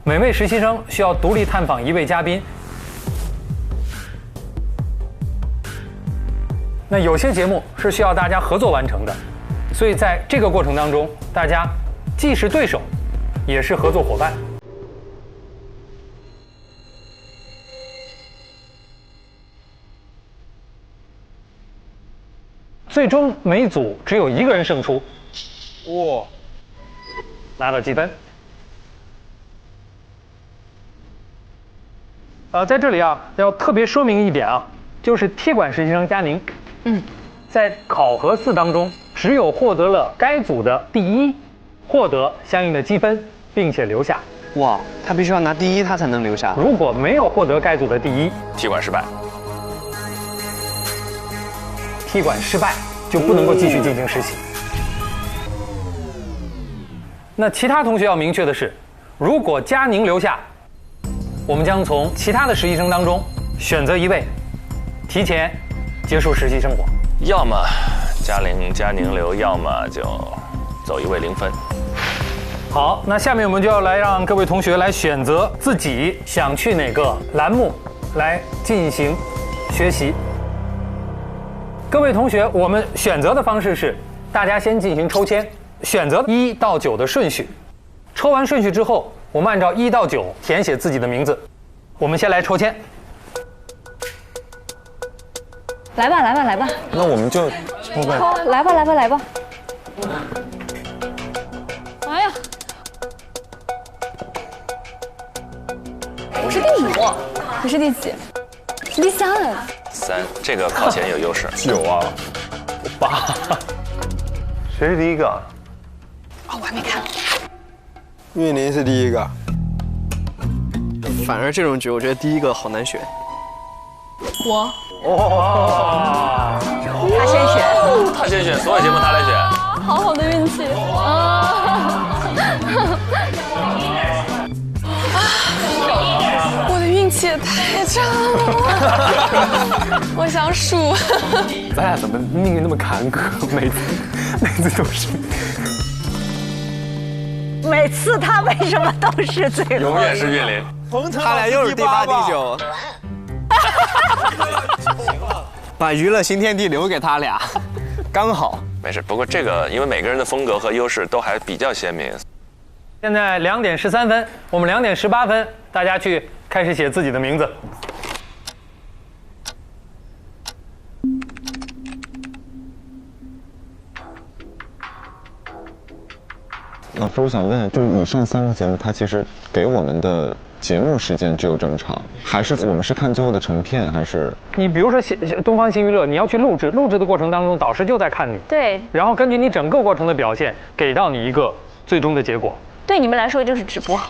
[SPEAKER 19] 每位实习生需要独立探访1位嘉宾。那有些节目是需要大家合作完成的，所以在这个过程当中，大家既是对手，也是合作伙伴。最终每组只有1个人胜出，哇，拿到积分。在这里啊，要特别说明一点啊，就是贴管实习生佳宁。在考核4当中，只有获得了该组的第1，获得相应的积分，并且留下。
[SPEAKER 7] 哇，他必须要拿第1，他才能留下。
[SPEAKER 19] 如果没有获得该组的第1，
[SPEAKER 6] 踢馆失败。
[SPEAKER 19] 踢馆失败就不能够继续进行实习。那其他同学要明确的是，如果佳宁留下，我们将从其他的实习生当中选择1位，提前结束实习生活。
[SPEAKER 6] 要么佳宁留，要么就走1位0分。
[SPEAKER 19] 好，那下面我们就要来让各位同学来选择自己想去哪个栏目来进行学习。各位同学，我们选择的方式是，大家先进行抽签，选择1到9的顺序，抽完顺序之后，我们按照1到9填写自己的名字。我们先来抽签。
[SPEAKER 22] 来吧，来吧，来吧。
[SPEAKER 14] 那我们就抽呗。
[SPEAKER 22] 来吧，来吧，来吧。哎呀，我是第5，你是第几？是第3哎。
[SPEAKER 6] 3，这个靠前有优势。
[SPEAKER 14] 9啊，8。谁是第一个？
[SPEAKER 12] 我还没看。
[SPEAKER 9] 玉林是第一个。
[SPEAKER 7] 反而这种局，我觉得第一个好难选。
[SPEAKER 22] 我。
[SPEAKER 19] 哇！
[SPEAKER 8] 他先选，
[SPEAKER 6] 他先选，所有节目他来选。
[SPEAKER 22] 好好的运气啊！
[SPEAKER 12] 我的运气也太差了，我想数。
[SPEAKER 19] 咱俩怎么命运那么坎坷？每次都是。
[SPEAKER 8] 每次他为什么都是最后？
[SPEAKER 6] 永远是岳林。
[SPEAKER 7] 他俩又是第8、第9。把娱乐新天地留给他俩，刚好。
[SPEAKER 6] 没事，不过这个因为每个人的风格和优势都还比较鲜明。
[SPEAKER 19] 现在2点13分，我们2点18分，大家去开始写自己的名字。
[SPEAKER 14] 老师，我想问，就是以上3个节目，它其实给我们的节目时间只有这么长，还是我们是看最后的成片，还是？
[SPEAKER 19] 你比如说东方新娱乐，你要去录制的过程当中，导师就在看你，
[SPEAKER 22] 对，
[SPEAKER 19] 然后根据你整个过程的表现，给到你一个最终的结果。
[SPEAKER 22] 对你们来说就是直播。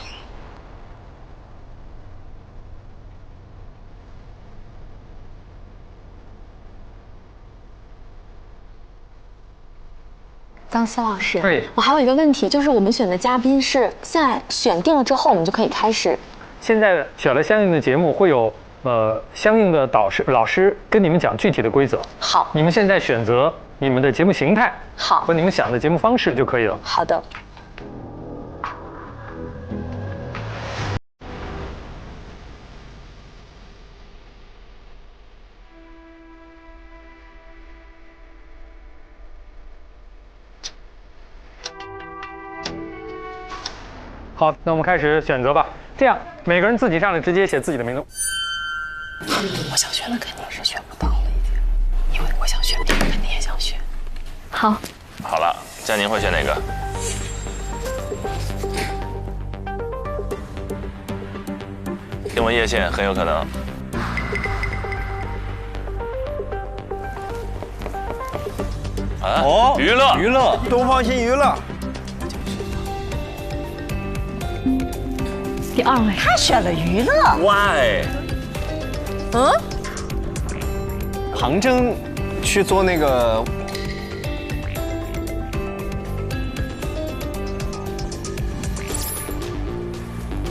[SPEAKER 11] 张希老师，我还有一个问题，就是我们选的嘉宾是现在选定了之后，我们就可以开始。
[SPEAKER 19] 现在选了相应的节目，会有相应的老师跟你们讲具体的规则。
[SPEAKER 11] 好，
[SPEAKER 19] 你们现在选择你们的节目形态，
[SPEAKER 11] 好，
[SPEAKER 19] 和你们想的节目方式就可以了。
[SPEAKER 11] 好的。
[SPEAKER 19] 好，那我们开始选择吧。这样，每个人自己上来直接写自己的名字。
[SPEAKER 11] 我想选的肯定是选不到了，已经，因为我想选的，肯定也想选。
[SPEAKER 22] 好，
[SPEAKER 6] 好了，佳宁会选哪个？新闻夜线很有可能。啊，娱乐，
[SPEAKER 9] 东方新娱乐。
[SPEAKER 22] 第2位，
[SPEAKER 8] 他选了娱乐。
[SPEAKER 6] Why？
[SPEAKER 7] 杭州去做那个。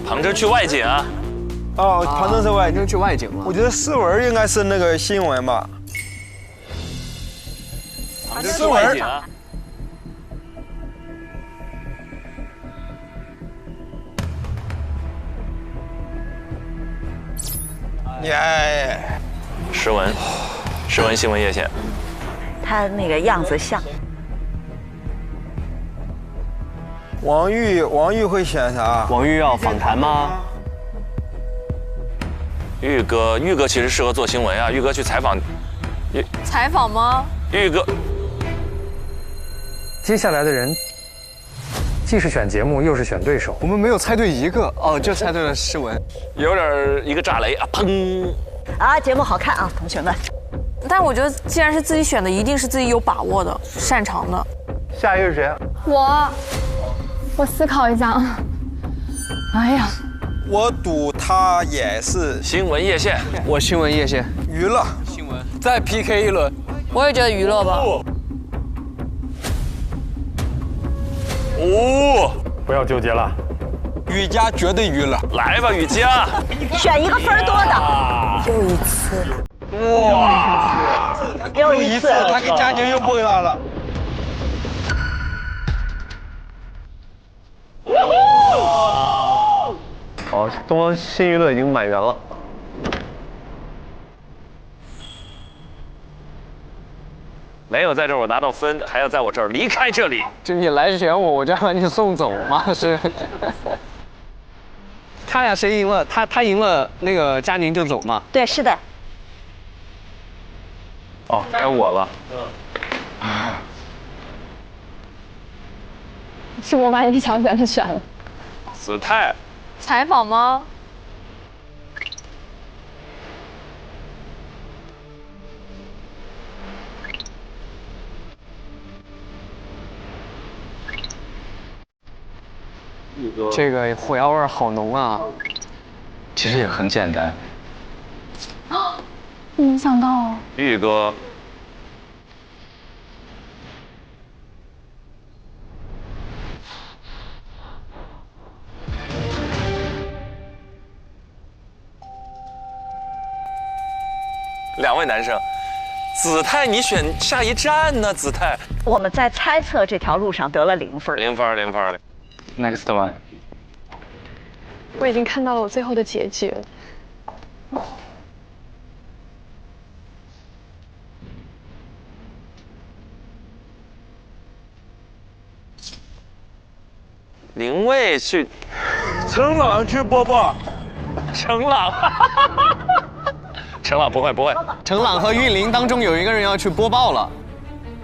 [SPEAKER 6] 杭州去外景啊？
[SPEAKER 9] 哦，杭州是外景，
[SPEAKER 7] 去外景了。
[SPEAKER 9] 我觉得诗文应该是那个新闻吧。
[SPEAKER 6] 杭州去外景啊？
[SPEAKER 9] 耶！
[SPEAKER 6] 诗文新闻夜线。
[SPEAKER 8] 他那个样子像。
[SPEAKER 9] 王玉会选啥？
[SPEAKER 7] 王玉要访谈吗？
[SPEAKER 6] 玉哥其实适合做新闻啊，玉哥去采访。
[SPEAKER 15] 采访吗？
[SPEAKER 6] 玉哥。
[SPEAKER 19] 接下来的人，既是选节目，又是选对手。
[SPEAKER 7] 我们没有猜对一个哦，就猜对了诗文，
[SPEAKER 6] 有点一个炸雷啊，砰！
[SPEAKER 8] 啊，节目好看啊，同学们。
[SPEAKER 15] 但我觉得，既然是自己选的，一定是自己有把握的、擅长的。
[SPEAKER 9] 下一个是谁？
[SPEAKER 22] 我思考一下啊。哎呀，
[SPEAKER 9] 我赌他也是
[SPEAKER 6] 新闻夜线。
[SPEAKER 7] 我新闻夜线。
[SPEAKER 9] 娱乐。
[SPEAKER 7] 新闻。
[SPEAKER 6] 再 PK 一轮。
[SPEAKER 15] 我也觉得娱乐吧。
[SPEAKER 19] 不要纠结了。
[SPEAKER 9] 雨佳绝对娱乐。
[SPEAKER 6] 来吧，雨佳。
[SPEAKER 8] 选一个分多的。又一次。哇！又一次，
[SPEAKER 9] 他跟佳宁又碰上了。
[SPEAKER 14] 好，东方新娱乐已经满员了。
[SPEAKER 6] 没有在这儿我拿到分，还要在我这儿离开这里。
[SPEAKER 3] 就你来选我，我就要把你送走吗？是。他俩谁赢了？他赢了，那个佳宁就走嘛。
[SPEAKER 8] 对，是的。
[SPEAKER 6] 哦，该我了。
[SPEAKER 22] 是我把你想选的选了。
[SPEAKER 6] 子泰。
[SPEAKER 22] 采访吗？
[SPEAKER 3] 这个火药味好浓啊！
[SPEAKER 18] 其实也很简单。
[SPEAKER 22] 啊，没想到哦。
[SPEAKER 6] 玉哥。两位男生，子泰，你选下一站呢？子泰，
[SPEAKER 8] 我们在猜测这条路上得了0分。
[SPEAKER 6] 0分，0分。
[SPEAKER 18] Next one。
[SPEAKER 12] 我已经看到了我最后的结局了。
[SPEAKER 6] 林卫去，程朗去播报，程朗，程朗不会，
[SPEAKER 3] 程朗和韵玲当中有一个人要去播报了，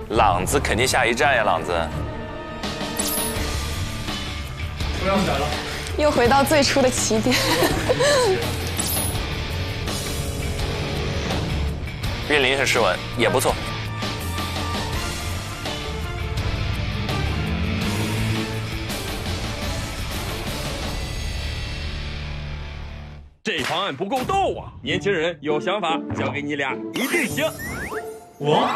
[SPEAKER 6] 朗子肯定下一站呀，朗子。
[SPEAKER 12] 不要选了，又回到最初的起点。
[SPEAKER 6] 韵玲是诗文，也不错。
[SPEAKER 5] 这方案不够逗啊！年轻人有想法，交给你俩一定行。我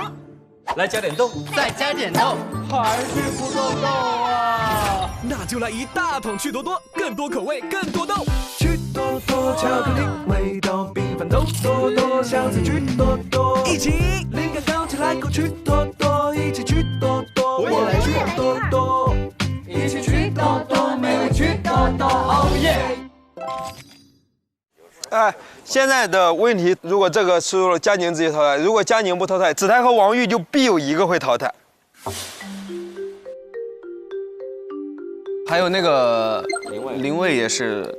[SPEAKER 10] 来加点豆，再加点豆，
[SPEAKER 5] 还是不够逗啊！那就来一大桶趣多多，更多口味，更多豆。趣多多巧克力味道，缤纷豆多多，香菜趣多多，一起灵感刚起来口趣多多，一起趣多多，我来趣多多，一起趣多多，美味趣多多，哦耶！
[SPEAKER 9] 哎，现在的问题，如果这个输了，佳宁直接淘汰；如果佳宁不淘汰，子泰和王玉就必有一个会淘汰。
[SPEAKER 7] 还有那个林卫也是。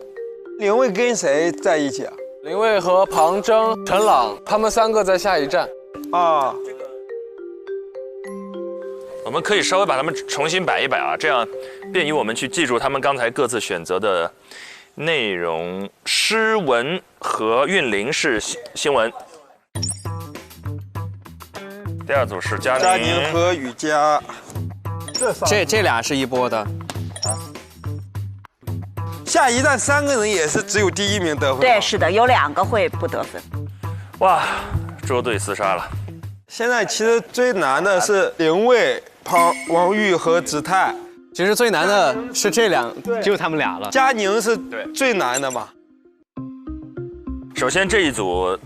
[SPEAKER 9] 林卫跟谁在一起啊？
[SPEAKER 10] 林卫和庞征、陈朗，他们3个在下一站。
[SPEAKER 9] 啊。
[SPEAKER 6] 我们可以稍微把他们重新摆一摆啊，这样便于我们去记住他们刚才各自选择的内容。诗文和韵玲是新闻。第二组是佳宁
[SPEAKER 9] 和雨佳。
[SPEAKER 7] 这俩是一波的。
[SPEAKER 9] 下一站3个人也是只有第1名得分。
[SPEAKER 8] 对，是的，有2个会不得分。
[SPEAKER 6] 哇，捉对厮杀了。
[SPEAKER 9] 现在其实最难的是林卫、王玉和子泰。
[SPEAKER 7] 其实最难的是这就他们俩了。
[SPEAKER 9] 佳宁是最难的嘛。
[SPEAKER 6] 首先这一组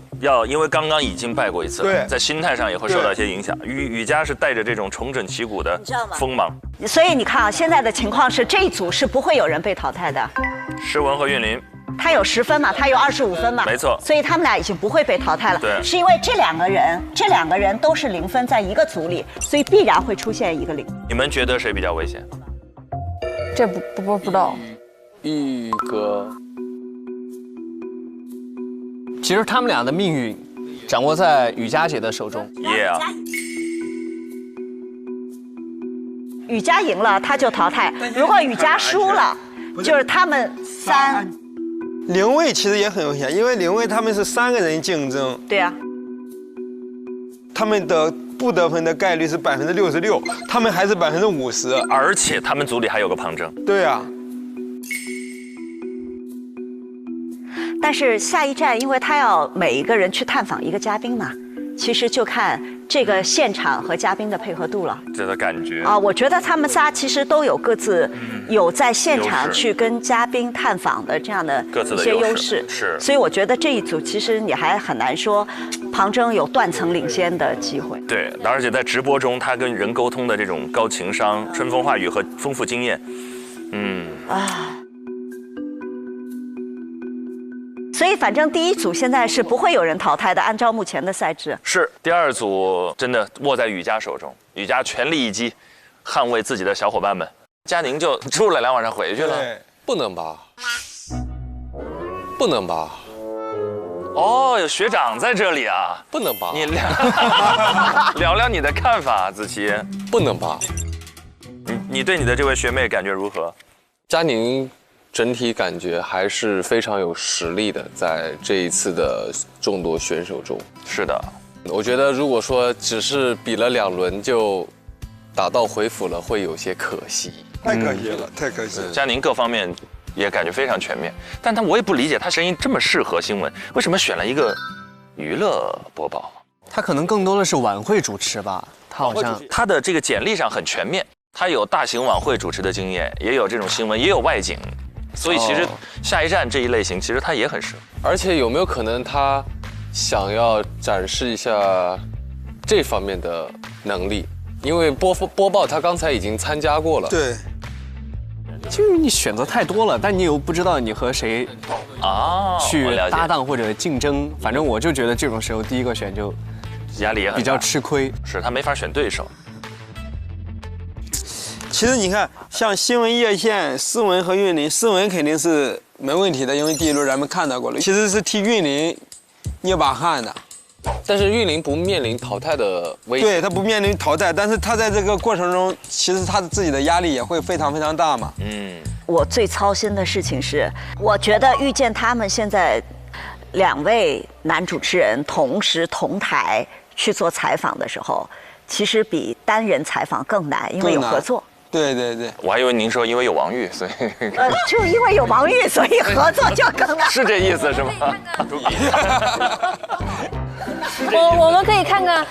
[SPEAKER 6] 因为刚刚已经败过一次了，在心态上也会受到一些影响。雨佳是带着这种重整旗鼓的锋芒，
[SPEAKER 8] 所以你看啊，现在的情况是这一组是不会有人被淘汰的。
[SPEAKER 6] 诗文和韵玲，
[SPEAKER 8] 他有10分嘛，他有25分嘛，
[SPEAKER 6] 没错，
[SPEAKER 8] 所以他们俩已经不会被淘汰了。
[SPEAKER 6] 对，
[SPEAKER 8] 是因为这两个人都是0分，在一个组里，所以必然会出现一个0。
[SPEAKER 6] 你们觉得谁比较危险？
[SPEAKER 15] 这不知道。
[SPEAKER 10] 玉哥。
[SPEAKER 7] 其实他们俩的命运掌握在雨佳姐的手中。
[SPEAKER 6] Yeah。
[SPEAKER 8] 雨佳赢了，他就淘汰；如果雨佳输了，就是他们3。
[SPEAKER 9] 林卫其实也很危险，因为林卫他们是3个人竞争。
[SPEAKER 8] 对呀。
[SPEAKER 9] 他们的不得分的概率是66%，他们还是50%，
[SPEAKER 6] 而且他们组里还有个庞征。
[SPEAKER 9] 对啊。
[SPEAKER 8] 但是下一站，因为他要每一个人去探访一个嘉宾嘛，其实就看这个现场和嘉宾的配合度了。
[SPEAKER 6] 这个感觉
[SPEAKER 8] 啊，我觉得他们仨其实都有各自有在现场去跟嘉宾探访的这样的一些优势，
[SPEAKER 6] 是。
[SPEAKER 8] 所以我觉得这一组其实你还很难说庞征有断层领先的机会。
[SPEAKER 6] 对，而且在直播中他跟人沟通的这种高情商、春风化雨和丰富经验，
[SPEAKER 8] 所以以反正第一组现在是不会有人淘汰的，按照目前的赛制。
[SPEAKER 6] 是第二组真的握在雨佳手中，雨佳全力一击，捍卫自己的小伙伴们。佳宁就住了2晚上回去了。
[SPEAKER 10] 不能吧？不能吧？
[SPEAKER 6] 哦，有学长在这里啊！
[SPEAKER 10] 不能吧？
[SPEAKER 6] 你聊聊你的看法，子琪。
[SPEAKER 10] 不能吧？
[SPEAKER 6] 你对你的这位学妹感觉如何？
[SPEAKER 10] 佳宁整体感觉还是非常有实力的，在这一次的众多选手中。
[SPEAKER 6] 是的，
[SPEAKER 10] 我觉得如果说只是比了2轮就打道回府了，会有些可惜。
[SPEAKER 9] 太可惜了，太可惜了。
[SPEAKER 6] 佳宁各方面也感觉非常全面，但我也不理解他声音这么适合新闻，为什么选了一个娱乐播报？
[SPEAKER 7] 他可能更多的是晚会主持吧，他好像
[SPEAKER 6] 他的这个简历上很全面，他有大型晚会主持的经验，也有这种新闻，也有外景，所以其实下一站这一类型其实他也很适合。
[SPEAKER 10] 而且有没有可能他想要展示一下这方面的能力？因为播报他刚才已经参加过了。
[SPEAKER 9] 对。
[SPEAKER 7] 就是你选择太多了，但你又不知道你和谁去搭档或者竞争。反正我就觉得这种时候第一个选就
[SPEAKER 6] 压力也很大，
[SPEAKER 7] 比较吃亏。
[SPEAKER 6] 是他没法选对手。
[SPEAKER 9] 其实你看，像新闻叶县、思文和韵林，思文肯定是没问题的，因为第一轮咱们看到过了。其实是替韵林捏把汗的。
[SPEAKER 10] 但是韵林不面临淘汰的危险，
[SPEAKER 9] 对他不面临淘汰，但是他在这个过程中，其实他自己的压力也会非常非常大嘛。
[SPEAKER 8] 我最操心的事情是，我觉得遇见他们现在2位男主持人同时同台去做采访的时候，其实比单人采访更难，因为有合作。
[SPEAKER 9] 对对对，
[SPEAKER 6] 我还以为您说因为有王玉，所以
[SPEAKER 8] 就因为有王玉，所以合作就更难。
[SPEAKER 6] 是这意思是吗？
[SPEAKER 15] 我们可以看看，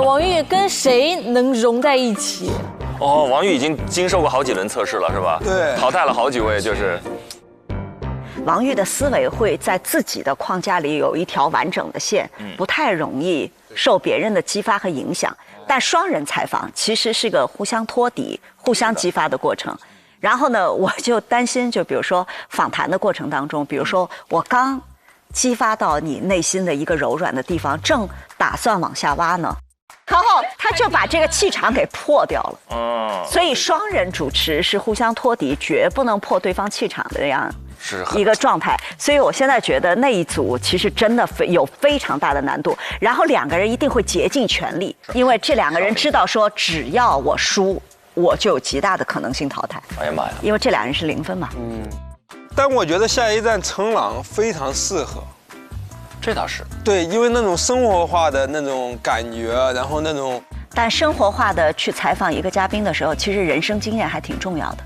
[SPEAKER 15] 王玉跟谁能融在一起？
[SPEAKER 6] 哦，王玉已经经受过好几轮测试了，是吧？
[SPEAKER 9] 对，
[SPEAKER 6] 淘汰了好几位，就是。
[SPEAKER 8] 王玉的思维会在自己的框架里有一条完整的线，不太容易受别人的激发和影响。但双人采访其实是个互相托底、互相激发的过程。然后呢，我就担心，就比如说访谈的过程当中，比如说我刚激发到你内心的一个柔软的地方，正打算往下挖呢，然后他就把这个气场给破掉了。所以双人主持是互相托底，绝不能破对方气场的这样一个状态。所以我现在觉得那一组其实真的有非常大的难度。然后2个人一定会竭尽全力，因为这2个人知道说，只要我输，我就有极大的可能性淘汰。
[SPEAKER 6] 哎呀妈呀！
[SPEAKER 8] 因为这2人是0分嘛。
[SPEAKER 9] 但我觉得下一站陈朗非常适合。
[SPEAKER 6] 这倒是。
[SPEAKER 9] 对，因为那种生活化的那种感觉，然后那种。
[SPEAKER 8] 但生活化的去采访一个嘉宾的时候，其实人生经验还挺重要的。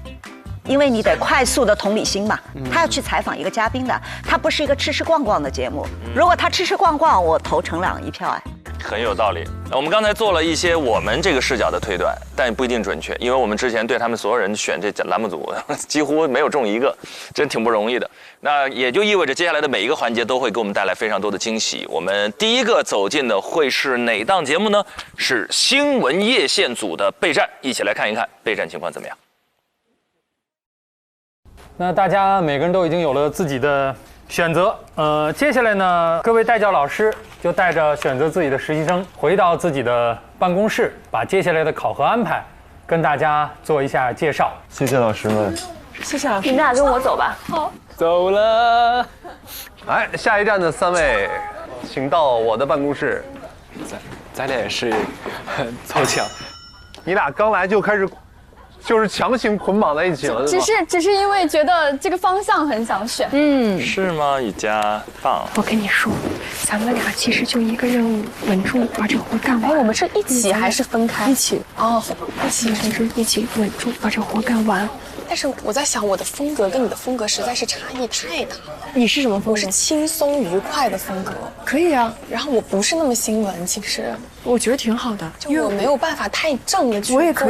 [SPEAKER 8] 因为你得快速的同理心嘛，他要去采访一个嘉宾的，他不是一个吃吃逛逛的节目。如果他吃吃逛逛，我投陈朗1票哎。
[SPEAKER 6] 很有道理。我们刚才做了一些我们这个视角的推断，但不一定准确，因为我们之前对他们所有人选这栏目组几乎没有中一个，真挺不容易的。那也就意味着接下来的每一个环节都会给我们带来非常多的惊喜。我们第一个走进的会是哪档节目呢？是新闻叶县组的备战，一起来看一看备战情况怎么样。
[SPEAKER 19] 那大家每个人都已经有了自己的选择，接下来呢，各位带教老师就带着选择自己的实习生回到自己的办公室，把接下来的考核安排跟大家做一下介绍。
[SPEAKER 14] 谢谢老师们，
[SPEAKER 22] 谢谢老师。你们俩跟我走吧。好，
[SPEAKER 14] 走了。来，下一站的3位，请到我的办公室。
[SPEAKER 7] 咱俩也是凑巧，
[SPEAKER 14] 你俩刚来就开始。就是强行捆绑在一起了，
[SPEAKER 22] 只是因为觉得这个方向很想选。
[SPEAKER 6] 是吗？雨佳棒。
[SPEAKER 13] 我跟你说，咱们俩其实就一个任务，稳住把这活干完。
[SPEAKER 22] 我们是一起还是分开？
[SPEAKER 13] 一起哦，一起就是一起稳住把这活干完。
[SPEAKER 12] 但是我在想，我的风格跟你的风格实在是差异太大。
[SPEAKER 13] 你是什么风格？
[SPEAKER 12] 我是轻松愉快的风格。
[SPEAKER 13] 可以啊。
[SPEAKER 12] 然后我不是那么新闻，其实
[SPEAKER 13] 我觉得挺好的，
[SPEAKER 12] 因为我没有办法太正的去。
[SPEAKER 13] 我也可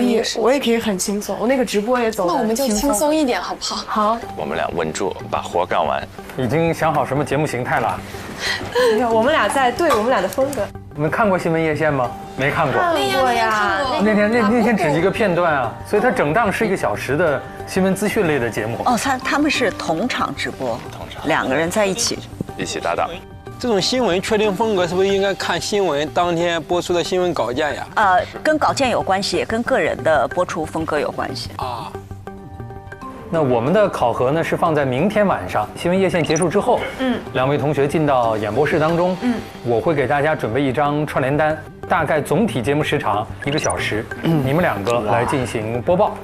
[SPEAKER 13] 以很轻松，我那个直播也走。
[SPEAKER 12] 那我们就轻松一点好不好？
[SPEAKER 13] 好。
[SPEAKER 6] 我们俩稳住，把活干完。
[SPEAKER 19] 已经想好什么节目形态了？
[SPEAKER 13] 没有，我们俩在对我们俩的风格。
[SPEAKER 19] 你们看过新闻叶县吗？没看过。
[SPEAKER 13] 看过呀。
[SPEAKER 19] 那天只一个片段啊，所以它整档是1个小时的新闻资讯类的节目。
[SPEAKER 8] 他们是同场直播，2个人在一起。
[SPEAKER 6] 一起搭档。
[SPEAKER 9] 这种新闻确定风格是不是应该看新闻当天播出的新闻稿件呀？
[SPEAKER 8] 跟稿件有关系，也跟个人的播出风格有关系啊。
[SPEAKER 19] 那我们的考核呢是放在明天晚上新闻夜线结束之后，两位同学进到演播室当中，我会给大家准备一张串联单，大概总体节目时长1个小时，你们2个来进行播报，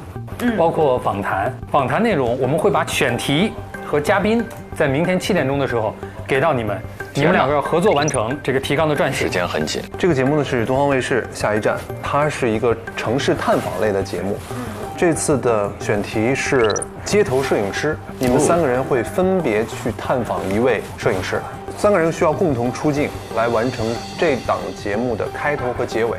[SPEAKER 19] 包括访谈内容，我们会把选题和嘉宾在明天7点钟的时候给到你们。你们2个要合作完成这个提纲的撰写，
[SPEAKER 6] 时间很紧。
[SPEAKER 14] 这个节目呢是东方卫视下一站，它是一个城市探访类的节目。这次的选题是街头摄影师，你们3个人会分别去探访1位摄影师，3个人需要共同出镜来完成这档节目的开头和结尾。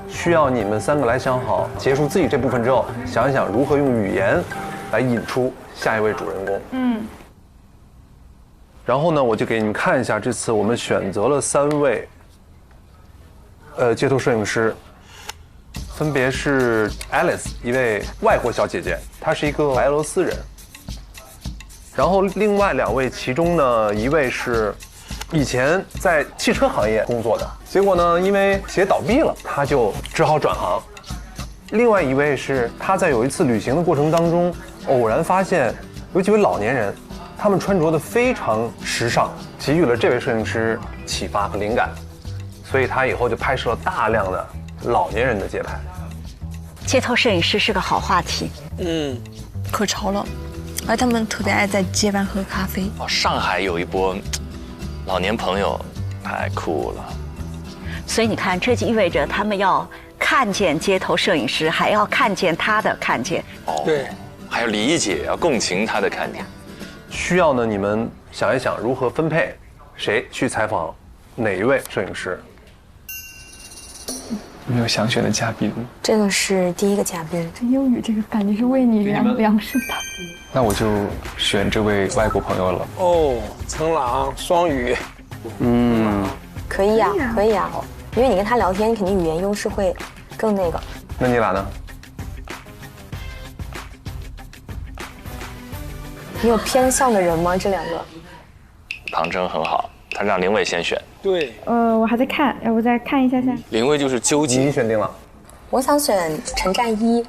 [SPEAKER 14] 需要你们3个来想好，结束自己这部分之后，想一想如何用语言来引出下一位主人公。然后呢，我就给你们看一下，这次我们选择了3位，街头摄影师，分别是 Alice， 一位外国小姐姐，她是一个白俄罗斯人。然后另外2位，其中呢一位是以前在汽车行业工作的，结果呢因为企业倒闭了，他就只好转行。另外一位是他在有一次旅行的过程当中，偶然发现有几位老年人。他们穿着的非常时尚，给予了这位摄影师启发和灵感，所以他以后就拍摄了大量的老年人的街拍。
[SPEAKER 8] 街头摄影师是个好话题，
[SPEAKER 11] 可潮了，而他们特别爱在街边喝咖啡。
[SPEAKER 6] 上海有一波老年朋友，太酷了。
[SPEAKER 8] 所以你看，这就意味着他们要看见街头摄影师，还要看见他的看见。
[SPEAKER 6] 对，还要理解，要共情他的看见。
[SPEAKER 14] 需要呢，你们想一想如何分配，谁去采访哪一位摄影师？
[SPEAKER 18] 有没有想选的嘉宾？
[SPEAKER 11] 这个是第1个嘉宾。
[SPEAKER 13] 这英语这个感觉是为你量身的。
[SPEAKER 18] 那我就选这位外国朋友了。
[SPEAKER 9] 陈朗、双语。
[SPEAKER 11] 可以啊，可以啊，因为你跟他聊天，你肯定语言优势会更那个。
[SPEAKER 14] 那你俩呢？
[SPEAKER 11] 你有偏向的人吗？这2个？
[SPEAKER 6] 唐征很好，他让林伟先选。
[SPEAKER 9] 对。
[SPEAKER 13] 我还在看，要不再看一下下。
[SPEAKER 10] 林伟就是纠结。
[SPEAKER 14] 你选定了。
[SPEAKER 11] 我想选陈战一。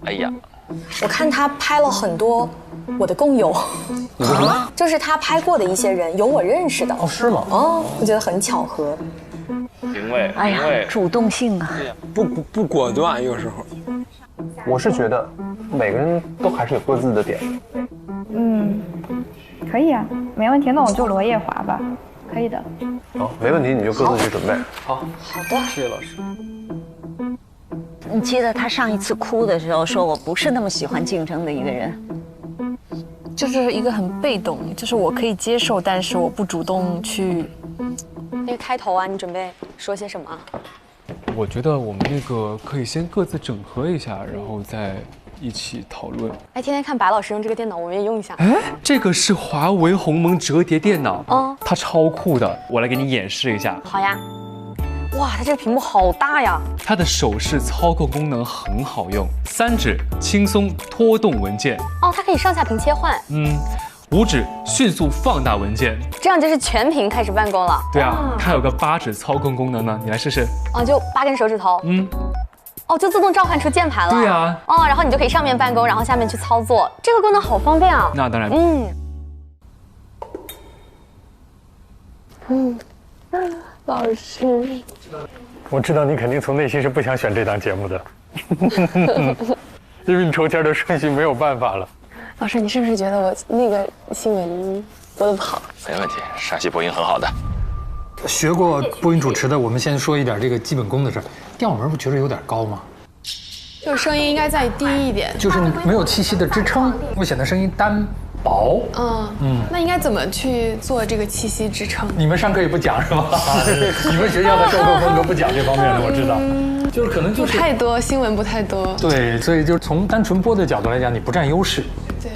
[SPEAKER 6] 哎呀，
[SPEAKER 11] 我看他拍了很多我的工友。就是他拍过的一些人，有我认识的。
[SPEAKER 19] 是吗？
[SPEAKER 11] 我觉得很巧合。
[SPEAKER 6] 林伟，
[SPEAKER 8] 哎呀，主动性啊，
[SPEAKER 9] 不果断，有时候。
[SPEAKER 14] 我是觉得每个人都还是有各自的点。
[SPEAKER 13] 可以啊，没问题。那我就罗夜华吧，可以的。
[SPEAKER 14] 好，没问题，你就各自去准备。
[SPEAKER 10] 好的，谢谢老师。
[SPEAKER 8] 你记得他上一次哭的时候说：“我不是那么喜欢竞争的一个人。”
[SPEAKER 11] 就是一个很被动，就是我可以接受，但是我不主动去。那个开头啊，你准备说些什么？
[SPEAKER 16] 我觉得我们那个可以先各自整合一下，然后再一起讨论。
[SPEAKER 11] 哎，天天看白老师用这个电脑，我们也用一下。
[SPEAKER 16] 哎，这个是华为鸿蒙折叠电脑，它超酷的，我来给你演示一下。
[SPEAKER 11] 好呀。哇，它这个屏幕好大呀！
[SPEAKER 16] 它的手势操控功能很好用，3指轻松拖动文件。
[SPEAKER 11] 它可以上下屏切换。
[SPEAKER 16] 5指迅速放大文件，
[SPEAKER 11] 这样就是全屏开始办公了。
[SPEAKER 16] 对啊，它有个8指操控功能呢，你来试试。
[SPEAKER 11] 就8根手指头。就自动召唤出键盘了。
[SPEAKER 16] 对啊。
[SPEAKER 11] 然后你就可以上面办公，然后下面去操作，这个功能好方便啊。
[SPEAKER 16] 那当然。
[SPEAKER 11] 老师，
[SPEAKER 19] 我知道你肯定从内心是不想选这档节目的，因为你抽签的顺序没有办法了。
[SPEAKER 11] 老师，你是不是觉得我那个新闻播得不好？
[SPEAKER 6] 没问题，陕西播音很好的。
[SPEAKER 19] 学过播音主持的，我们先说一点这个基本功的事儿。调门不觉得有点高吗？
[SPEAKER 12] 就是声音应该再低一点，
[SPEAKER 19] 就是你没有气息的支撑，会显得声音单薄。
[SPEAKER 12] 那应该怎么去做这个气息支撑？
[SPEAKER 19] 你们上课也不讲是吗？你们学校的授课风格不讲这方面的，我知道。就是可能就是
[SPEAKER 12] 不太多，新闻不太多。
[SPEAKER 19] 对，所以就是从单纯播的角度来讲，你不占优势。
[SPEAKER 12] 对，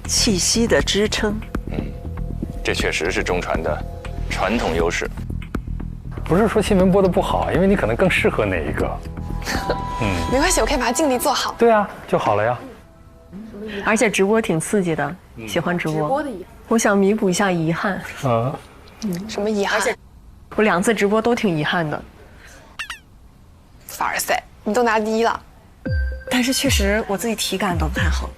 [SPEAKER 8] 气息的支撑。
[SPEAKER 6] 这确实是中传的传统优势。
[SPEAKER 19] 不是说新闻播的不好，因为你可能更适合哪一个。
[SPEAKER 12] 没关系，我可以把尽力做好。
[SPEAKER 19] 对啊，就好了呀。
[SPEAKER 22] 而且直播挺刺激的，喜欢直播。
[SPEAKER 13] 我想弥补一下遗憾。
[SPEAKER 12] 什么遗憾？
[SPEAKER 13] 我2次直播都挺遗憾的。
[SPEAKER 12] 凡尔赛，你都拿第1了。
[SPEAKER 13] 但是确实我自己体感都不太好。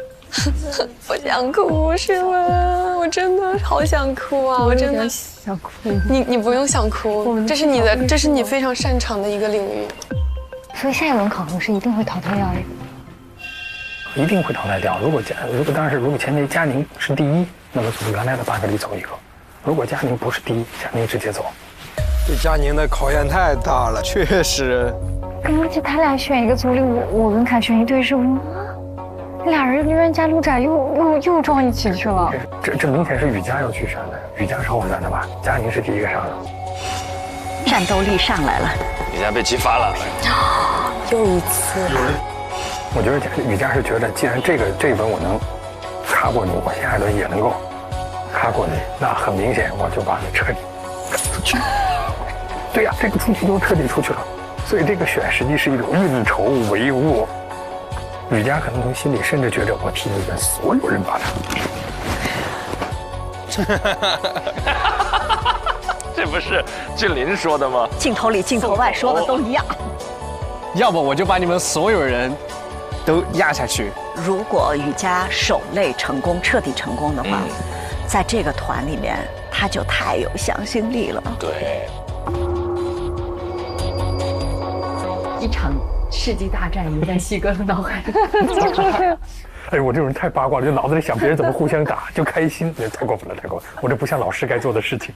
[SPEAKER 12] 我想哭，诗文，我真的好想哭啊！我真的
[SPEAKER 13] 想哭。
[SPEAKER 12] 你不用想哭，这是你非常擅长的一个领域。
[SPEAKER 22] 所以下一轮考核是一定会淘汰掉的。
[SPEAKER 19] 一定会淘汰掉。如果前提佳宁是第1，那么从原来的8个里走1个；如果佳宁不是第1，佳宁直接走。
[SPEAKER 9] 对佳宁的考验太大了，确实。
[SPEAKER 22] 而且他俩选一个组里，我跟凯旋一对是哇，俩人冤家路窄又撞一起去了。
[SPEAKER 19] 这明显是雨佳要去选的，雨佳是后选的吧？佳宁是第1个上的，
[SPEAKER 8] 战斗力上来了，
[SPEAKER 6] 雨佳被激发了，
[SPEAKER 8] 又一次。
[SPEAKER 19] 我觉得雨佳是觉得，既然这一轮我能卡过你，我下一轮也能够卡过你，那很明显我就把你彻底赶出去。对呀，这个出去就彻底出去了。所以这个选实际是一种运筹帷幄。雨佳可能从心里甚至觉得，我替你们所有人把他。
[SPEAKER 6] 这不是俊林说的吗？
[SPEAKER 8] 镜头里镜头外说的都一样。
[SPEAKER 7] 要不我就把你们所有人都压下去。
[SPEAKER 8] 如果雨佳守擂成功，彻底成功的话，在这个团里面，他就太有向心力了。
[SPEAKER 6] 对。
[SPEAKER 13] 一场世纪大战已经在西哥的脑海里。
[SPEAKER 19] 哎，我这种人太八卦了，就脑子里想别人怎么互相打，就开心，太过分了，太过分了！我这不像老师该做的事情。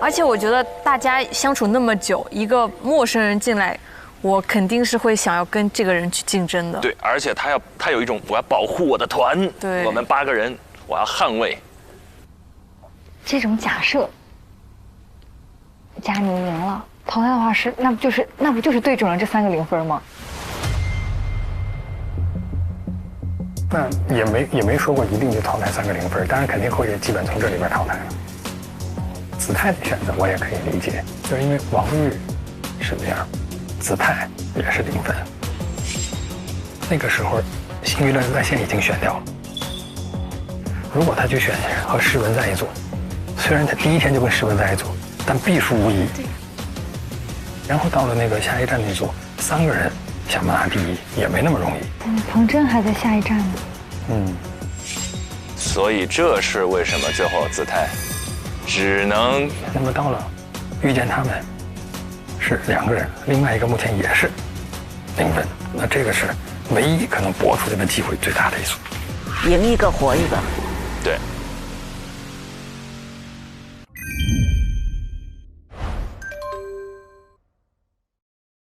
[SPEAKER 15] 而且我觉得大家相处那么久，一个陌生人进来，我肯定是会想要跟这个人去竞争的。
[SPEAKER 6] 对，而且他有一种我要保护我的团，
[SPEAKER 15] 对，
[SPEAKER 6] 我们8个人，我要捍卫。
[SPEAKER 22] 这种假设，佳宁赢了。淘汰的话是，那不就是对准了这3个0分吗？
[SPEAKER 19] 那也没说过一定就淘汰3个0分，当然肯定会基本从这里边淘汰了。子泰的选择我也可以理解，就是因为王玉是这样，子泰也是0分。那个时候，新娱乐在线已经选掉了。如果他去选和诗文在一组，虽然他第1天就跟诗文在一组，但必输无疑。然后到了那个下一站那组，3个人想拿第1也没那么容易。
[SPEAKER 22] 彭真还在下一站呢。
[SPEAKER 6] 所以这是为什么最后子泰只能。
[SPEAKER 19] 那么到了遇见他们是2个人，另外一个目前也是0分，那这个是唯一可能搏出来的机会最大的一组。
[SPEAKER 8] 赢一个活一个。
[SPEAKER 6] 对。